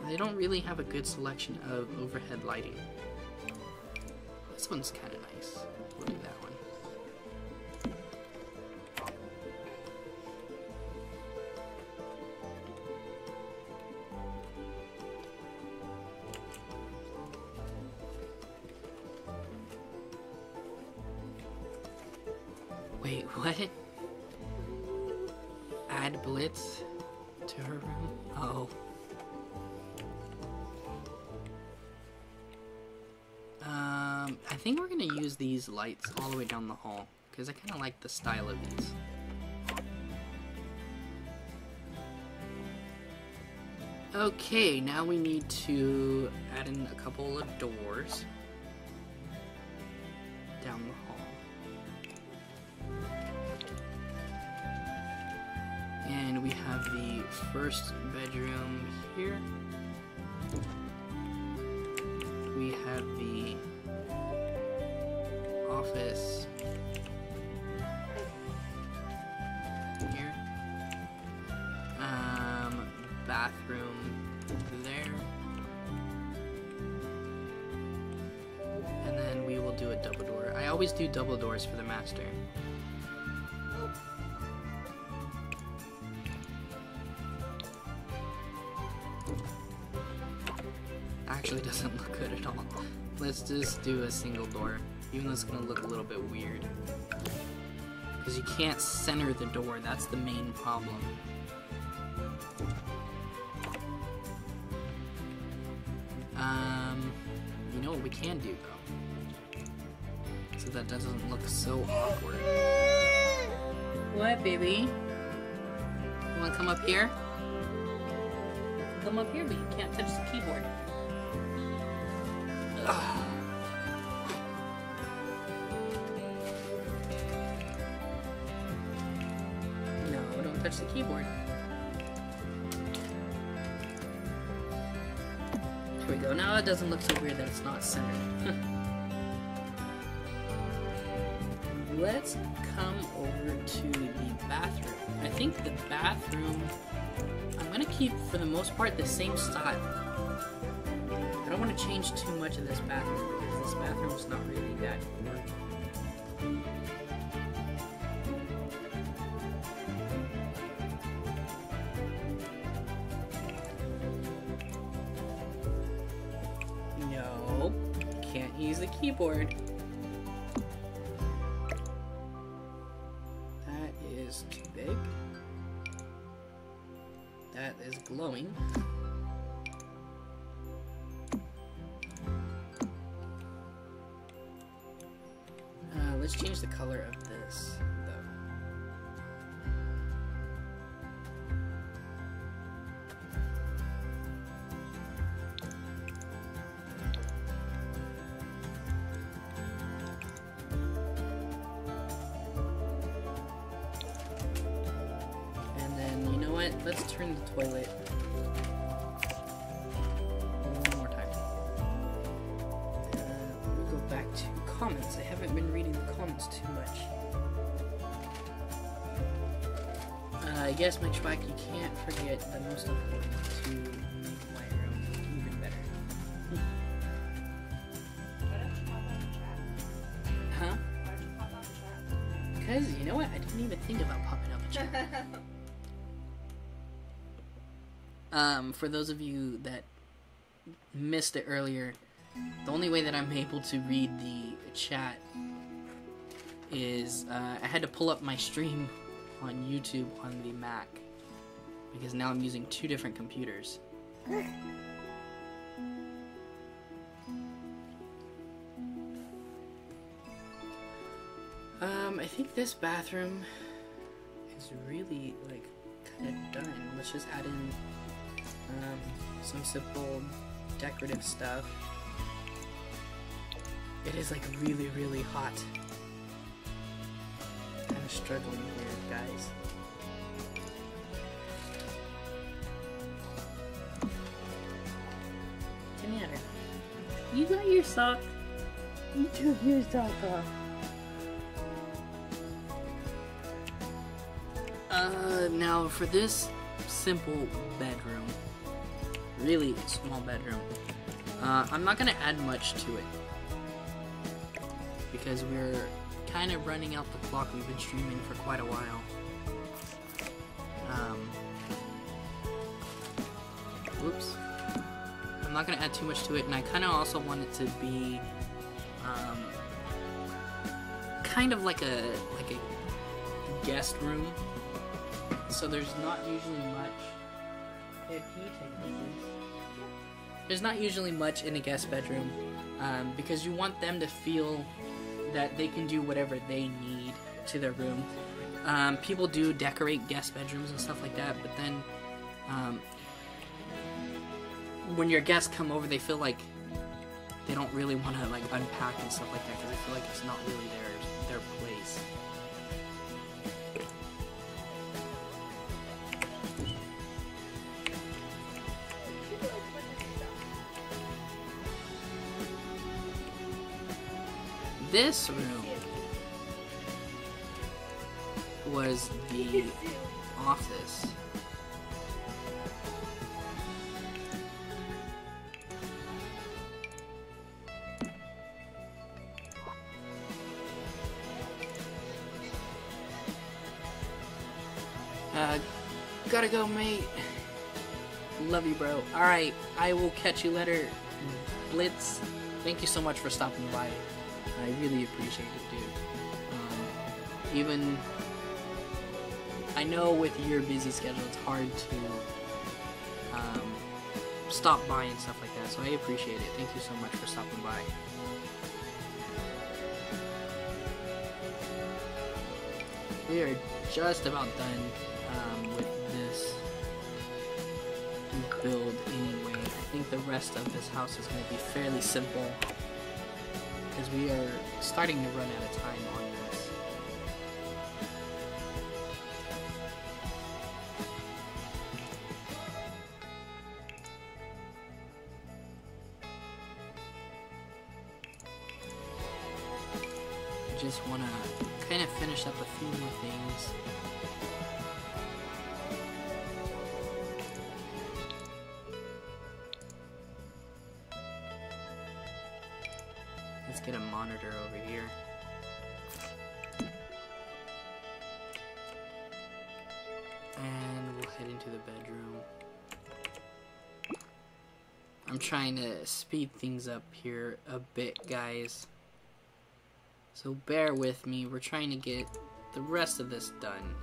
[SPEAKER 1] They don't really have a good selection of overhead lighting. This one's kind of nice. We'll do that one. Wait, what? Add Blitz to her room? Oh. I think we're gonna use these lights all the way down the hall, because I kind of like the style of these. Okay, now we need to add in a couple of doors down the hall. And we have the first bedroom here. We have the office here. Bathroom there. And then we will do a double door. I always do double doors for the master. Actually doesn't look good at all. Let's just do a single door, even though it's gonna look a little bit weird. Because you can't center the door, that's the main problem. You know what we can do though, so that doesn't look so awkward. What, baby? You wanna come up here? Come up here, but you can't touch the keyboard. Ugh. No, don't touch the keyboard. Here we go. Now it doesn't look so weird that it's not centered. Let's come over to the bathroom. I think the bathroom, I'm gonna keep for the most part the same style. I don't want to change too much of this bathroom because this bathroom is not really that good. No, can't use the keyboard. That is too big. That is glowing. Let's change the color of this, though. And then, you know what? Let's turn the toilet one more time. Let me go back to comments. I haven't been reading the comments too much. Yes, Mcshwack, you can't forget the most important to make my room even better.
[SPEAKER 2] Why don't you pop on the chat?
[SPEAKER 1] Huh?
[SPEAKER 2] Why don't you pop on the chat?
[SPEAKER 1] Because, you know what? I didn't even think about popping up a chat. For those of you that missed it earlier, the only way that I'm able to read the chat is I had to pull up my stream on YouTube on the Mac because now I'm using two different computers. I think this bathroom is really like kind of done. Let's just add in some simple decorative stuff. It is like really, really hot. Kind of struggling here, guys. What's the matter? You got your sock. You took your sock off. Now for this simple bedroom, really small bedroom, I'm not gonna add much to it because we're kind of running out the clock. We've been streaming for quite a while. Whoops. I'm not gonna add too much to it, and I kind of also want it to be kind of like a guest room. So there's not usually much. Hey, can you take this? There's not usually much in a guest bedroom because you want them to feel that they can do whatever they need to their room. People do decorate guest bedrooms and stuff like that, but then when your guests come over, they feel like they don't really want to like unpack and stuff like that because they feel like it's not really their place. This room was the office. Gotta go, mate. Love you, bro. Alright, I will catch you later, Blitz. Thank you so much for stopping by. I really appreciate it, dude. Even, I know with your busy schedule, it's hard to stop by and stuff like that. so I appreciate it. Thank you so much for stopping by. We are just about done with this build anyway. I think the rest of this house is going to be fairly simple because we are starting to run out of time on this. Just want to kind of finish up a few more things. Let's get a monitor over here. And we'll head into the bedroom. I'm trying to speed things up here a bit, guys. So bear with me, we're trying to get the rest of this done.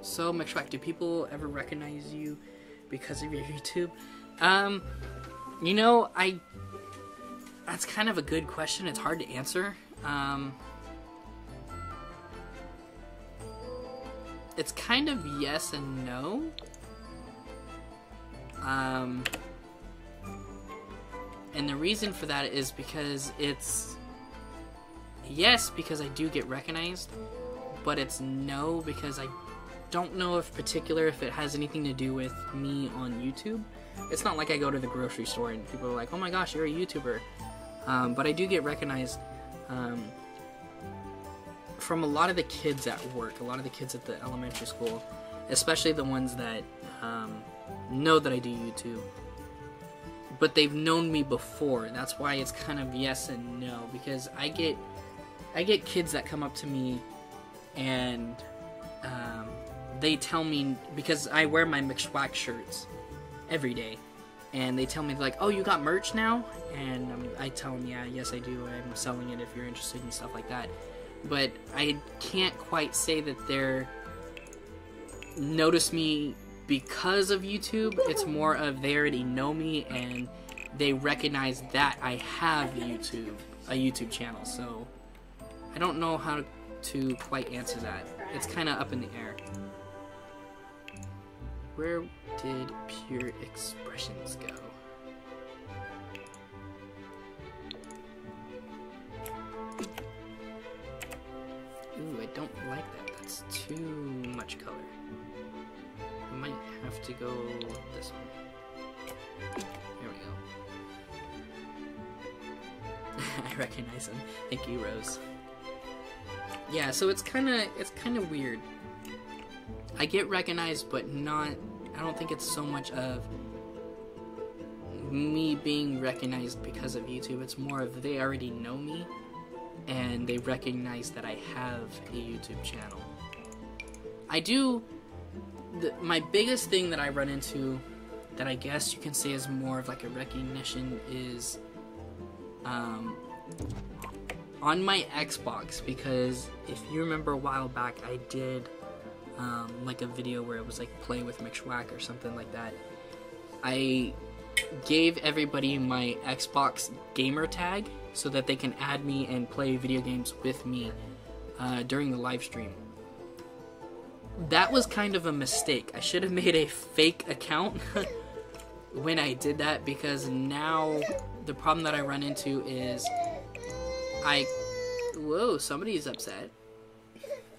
[SPEAKER 1] So Mcshwack, do people ever recognize you because of your YouTube? You know, that's kind of a good question. It's hard to answer. It's kind of yes and no. And the reason for that is because it's yes, because I do get recognized, but it's no because I don't know if it has anything to do with me on YouTube. It's not like I go to the grocery store and people are like, oh my gosh, you're a YouTuber. But I do get recognized from a lot of the kids at work, a lot of the kids at the elementary school, especially the ones that know that I do YouTube. But they've known me before. That's why it's kind of yes and no, because I get kids that come up to me and they tell me, because I wear my Mcshwack shirts every day, and they tell me like, oh, you got merch now? And I tell them, yeah, yes I do, I'm selling it if you're interested and stuff like that. But I can't quite say that they're notice me because of YouTube. It's more of they already know me and they recognize that I have a YouTube channel. So I don't know how to quite answer that. It's kind of up in the air. Where did Pure Expressions go? Ooh, I don't like that. That's too much color. I might have to go this one. There we go. I recognize him. Thank you, Rose. Yeah, so it's kind of weird. I get recognized, but not. I don't think it's so much of me being recognized because of YouTube. It's more of they already know me and they recognize that I have a YouTube channel. I do. My biggest thing that I run into that I guess you can say is more of like a recognition is on my Xbox, because if you remember a while back I did like a video where it was like play with Mcshwack or something like that. I gave everybody my Xbox gamer tag so that they can add me and play video games with me during the live stream. That was kind of a mistake. I should have made a fake account when I did that, because now the problem that I run into is whoa, somebody's upset.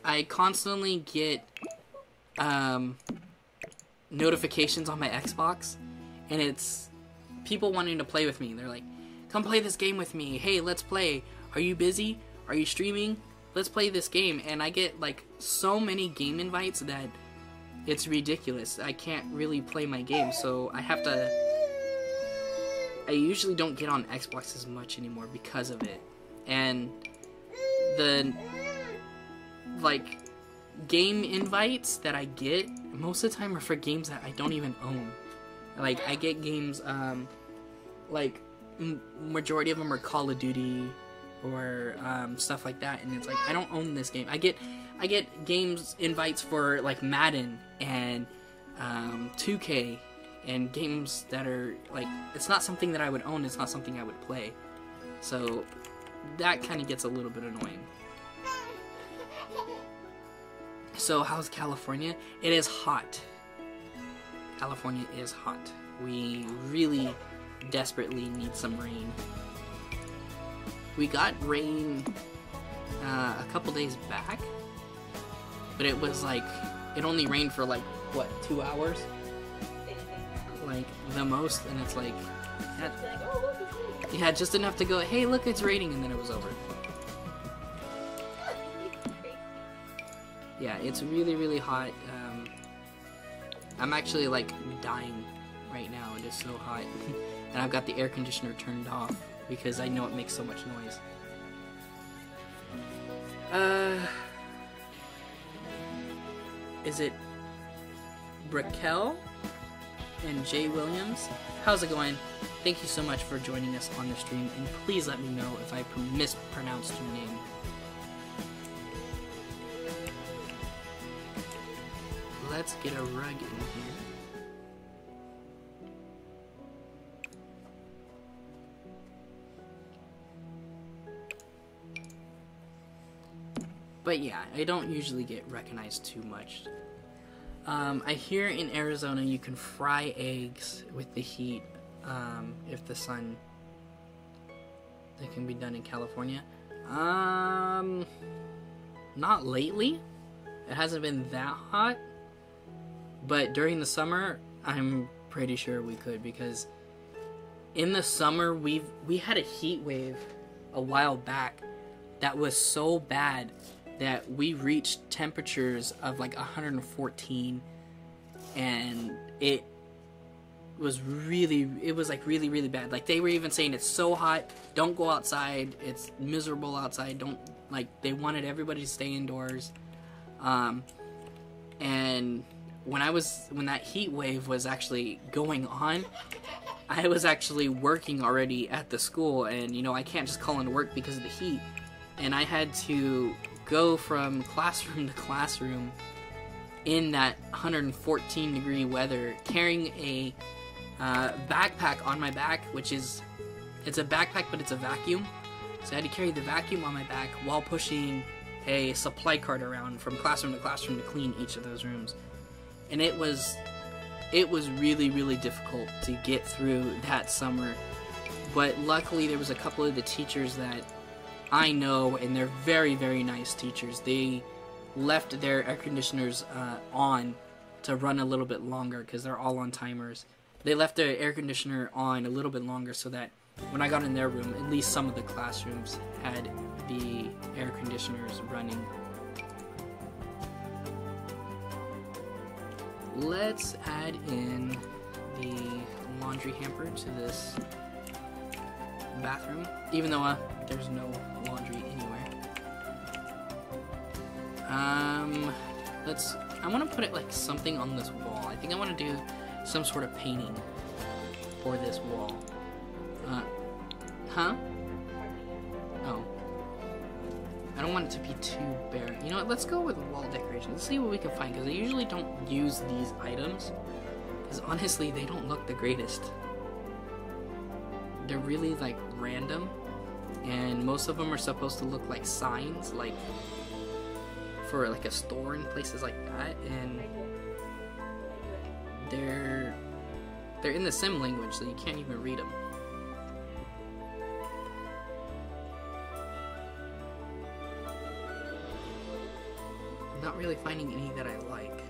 [SPEAKER 1] I constantly get notifications on my Xbox, and it's people wanting to play with me. They're like, come play this game with me. Hey, let's play. Are you busy? Are you streaming? Let's play this game. And I get like so many game invites that it's ridiculous. I can't really play my game, so I have to. I usually don't get on Xbox as much anymore because of it. And the like game invites that I get most of the time are for games that I don't even own. Like I get games like majority of them are Call of Duty or stuff like that, and it's like I don't own this game. I get games invites for like Madden and 2K and games that are like, it's not something that I would own. It's not something I would play. So that kind of gets a little bit annoying. So how's California? It is hot. California is hot. We really desperately need some rain. We got rain a couple days back, but it was like, it only rained for like, what, 2 hours? Like, the most, and it's like, yeah, just enough to go, hey, look, it's raining, and then it was over. Yeah, it's really, really hot. I'm actually, like, dying right now. It is so hot. And I've got the air conditioner turned off because I know it makes so much noise. Is it Raquel and Jay Williams? How's it going? Thank you so much for joining us on the stream, and please let me know if I mispronounced your name. Let's get a rug in here. But yeah, I don't usually get recognized too much. I hear in Arizona you can fry eggs with the heat if the sun. That can be done in California. Not lately. It hasn't been that hot. But during the summer, I'm pretty sure we could, because in the summer we had a heat wave a while back that was so bad that we reached temperatures of like 114, and it was really bad. Like, they were even saying it's so hot, don't go outside, it's miserable outside, don't, like, they wanted everybody to stay indoors. And when that heat wave was actually going on, I was actually working already at the school, and you know, I can't just call into work because of the heat, and I had to go from classroom to classroom in that 114 degree weather, carrying a backpack on my back, it's a backpack, but it's a vacuum. So I had to carry the vacuum on my back while pushing a supply cart around from classroom to classroom to clean each of those rooms. And it was really, really difficult to get through that summer. But luckily there was a couple of the teachers that I know, and they're very, very nice teachers. They left their air conditioners on to run a little bit longer because they're all on timers. They left their air conditioner on a little bit longer so that when I got in their room, at least some of the classrooms had the air conditioners running. Let's add in the laundry hamper to this bathroom, even though there's no laundry anywhere. I want to put it like something on this wall. I think I want to do some sort of painting for this wall. Huh? Oh. I don't want it to be too barren. You know what, let's go with wall decorations. Let's see what we can find, because I usually don't use these items, because honestly, they don't look the greatest. They're really, like, random, and most of them are supposed to look like signs, like, for, like, a store and places like that, and they're in the sim language, so you can't even read them. I'm not really finding any that I like.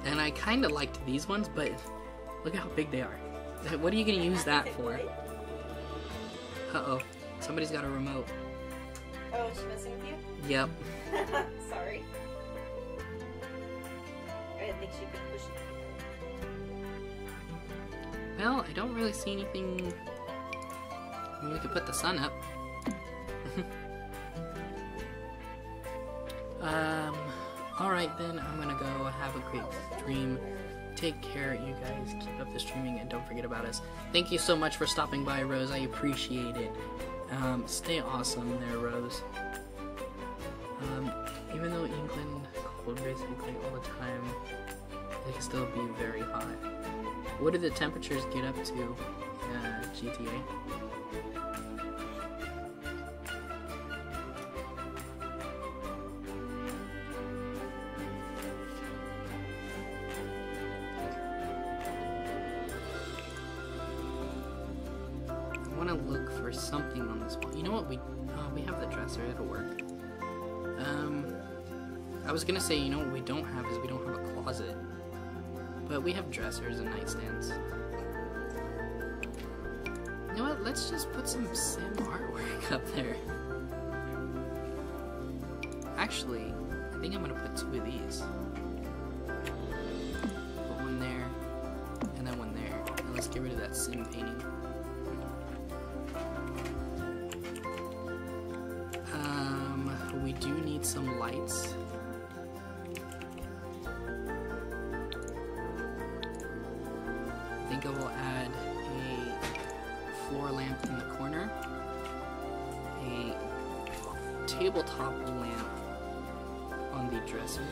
[SPEAKER 1] And I kind of liked these ones, but look at how big they are. What are you going to use that for? Uh-oh. Somebody's got a remote.
[SPEAKER 2] Oh, is she messing with you?
[SPEAKER 1] Yep.
[SPEAKER 2] Sorry. I didn't think she could push it.
[SPEAKER 1] Well, I don't really see anything. I mean, we could put the sun up. Alright then, I'm gonna go have a great stream. Take care, you guys. Keep up the streaming and don't forget about us. Thank you so much for stopping by, Rose. I appreciate it. Stay awesome there, Rose. Even though England cold basically all the time, it can still be very hot. What do the temperatures get up to, GTA? I want to look for something on this wall. You know what? We have the dresser. It'll work. I was gonna say, you know what we don't have is we don't have a closet. But we have dressers and nightstands. You know what? Let's just put some sim artwork up there. Actually, I think I'm gonna put 2 of these. Put one there, and then one there. And let's get rid of that sim painting. We do need some lights. I think I will add a floor lamp in the corner, a tabletop lamp on the dresser,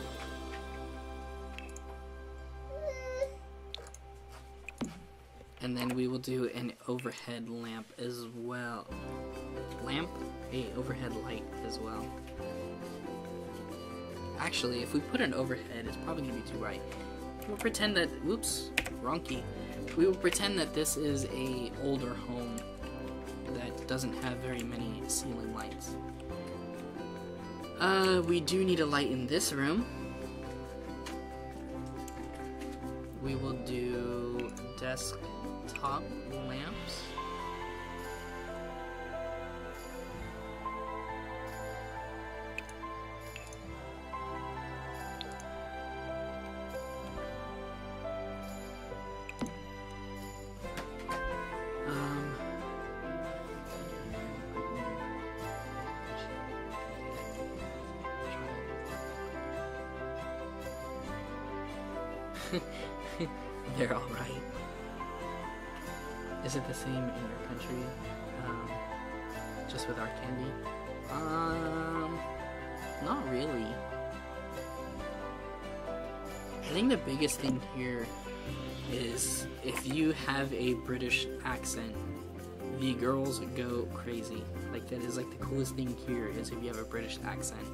[SPEAKER 1] and then we will do an overhead lamp as well. Overhead light as well. Actually, if we put an overhead, it's probably gonna be too bright. We'll pretend that, whoops, wrong key. We will pretend that this is a older home that doesn't have very many ceiling lights. We do need a light in this room. We will do desktop lamps. They're all right. Is it the same in your country? Just with our candy? Not really. I think the biggest thing here is if you have a British accent, the girls go crazy. Like, that is like the coolest thing here is if you have a British accent.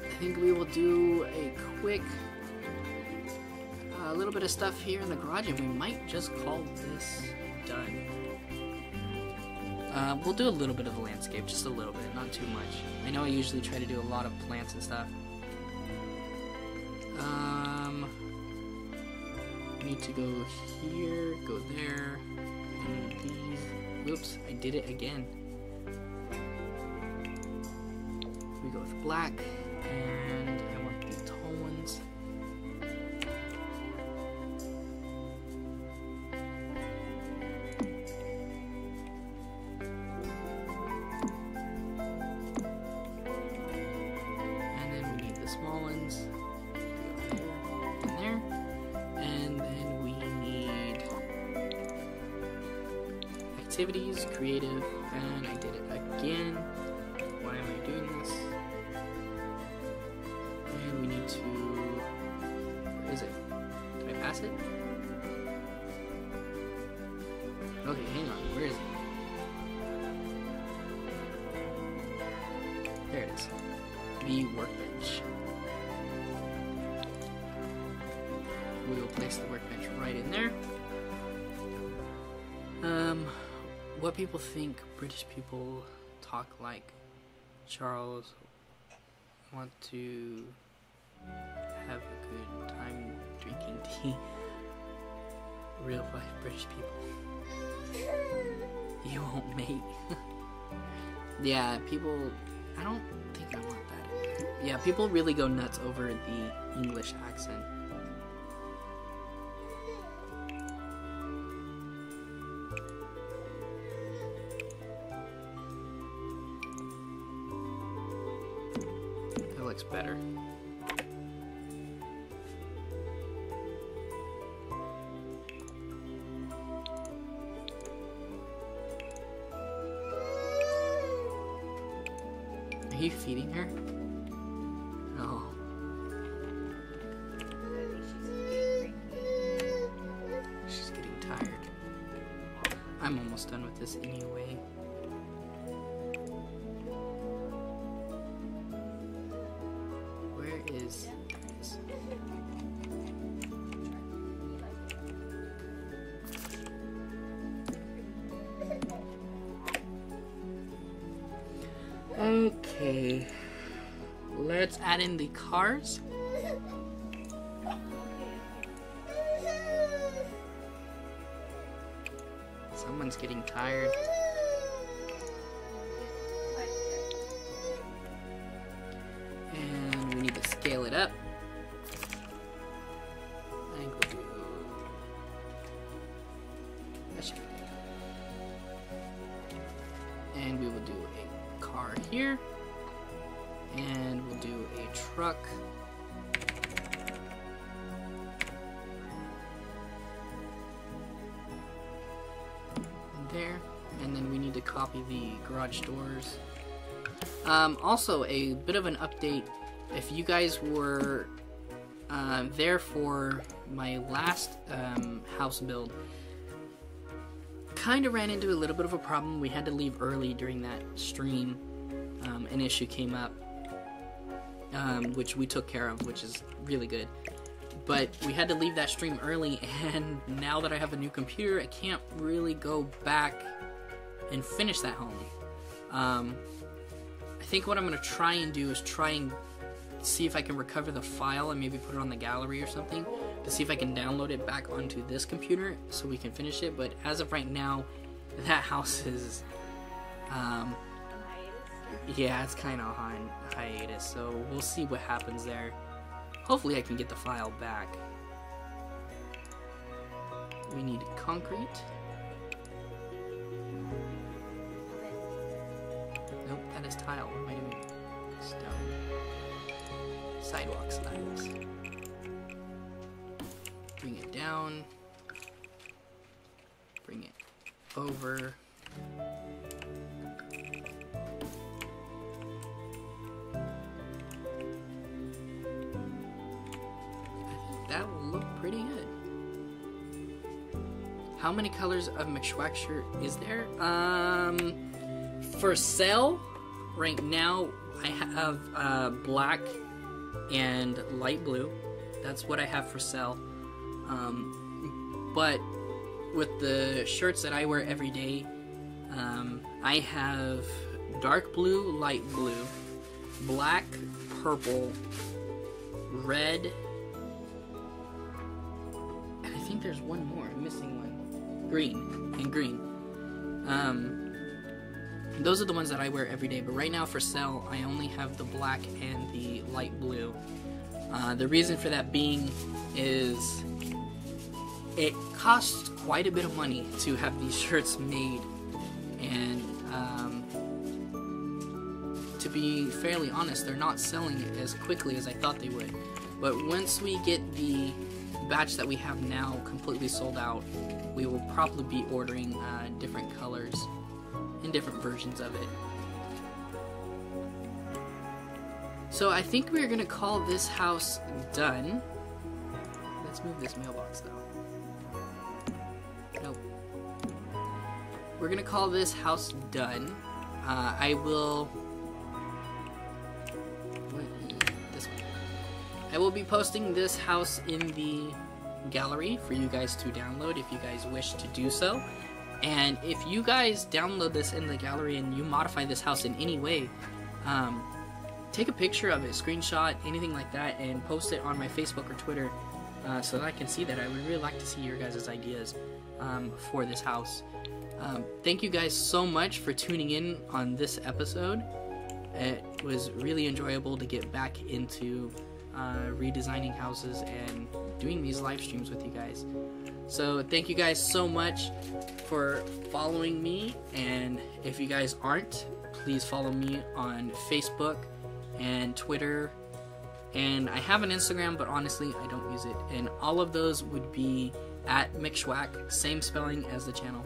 [SPEAKER 1] I think we will do a quick little bit of stuff here in the garage and we might just call this done. We'll do a little bit of the landscape, just a little bit, not too much. I know I usually try to do a lot of plants and stuff. Need to go here, go there, and these. Oops, I did it again. We go with black. And I want these tall ones. And then we need the small ones. Go there and there. And then we need activities, creative, and I did it again. Why am I doing this? And we need to, where is it? Can I pass it? Okay, hang on, where is it? There it is. The workbench. We will place the workbench right in there. What people think British people talk like. Charles, want to have a good time drinking tea. Real life British people. You won't mate. Yeah, people, I don't think I want that. Yeah, people really go nuts over the English accent. looks better. Are you feeding her? No. She's getting tired. I'm almost done with this anyway. Where is this? Okay, let's add in the cars. Someone's getting tired. And we need to scale it up. I think we'll do... that should be good. And we will do a car here. And we'll do a truck. There, and then we need to copy the garage doors. Also, a bit of an update. If you guys were there for my last house build, kind of ran into a little bit of a problem. We had to leave early during that stream. An issue came up, which we took care of, which is really good. But we had to leave that stream early, and now that I have a new computer, I can't really go back and finish that home. I think what I'm going to try and do is try and see if I can recover the file and maybe put it on the gallery or something to see if I can download it back onto this computer so we can finish it. But as of right now, that house is, yeah, it's kind of on hiatus, so we'll see what happens there. Hopefully I can get the file back. We need concrete. Nope, that is tile. What am I doing? Stone. Sidewalk slabs. Bring it down. Bring it over. That will look pretty good. How many colors of Mcshwack shirt is there? For sale, right now, I have black and light blue. That's what I have for sale. But with the shirts that I wear every day, I have dark blue, light blue, black, purple, red, and I think there's one more. I'm missing one. Green and green. Those are the ones that I wear every day, but right now for sale, I only have the black and the light blue. The reason for that being is it costs quite a bit of money to have these shirts made, and to be fairly honest, they're not selling as quickly as I thought they would. But once we get the batch that we have now completely sold out, we will probably be ordering different colors and different versions of it. So I think we're gonna call this house done. Let's move this mailbox though. Nope. We're gonna call this house done. I will. This one. I will be posting this house in the gallery for you guys to download if you guys wish to do so. And if you guys download this in the gallery and you modify this house in any way, take a picture of it, screenshot, anything like that, and post it on my Facebook or Twitter so that I can see that. I would really like to see your guys' ideas for this house. Thank you guys so much for tuning in on this episode. It was really enjoyable to get back into redesigning houses and doing these live streams with you guys. So thank you guys so much for following me, and if you guys aren't, please follow me on Facebook and Twitter And I have an Instagram, but honestly, I don't use it. And all of those would be at Mcshwack, same spelling as the channel.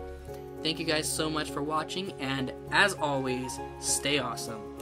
[SPEAKER 1] Thank you guys so much for watching, and as always, stay awesome.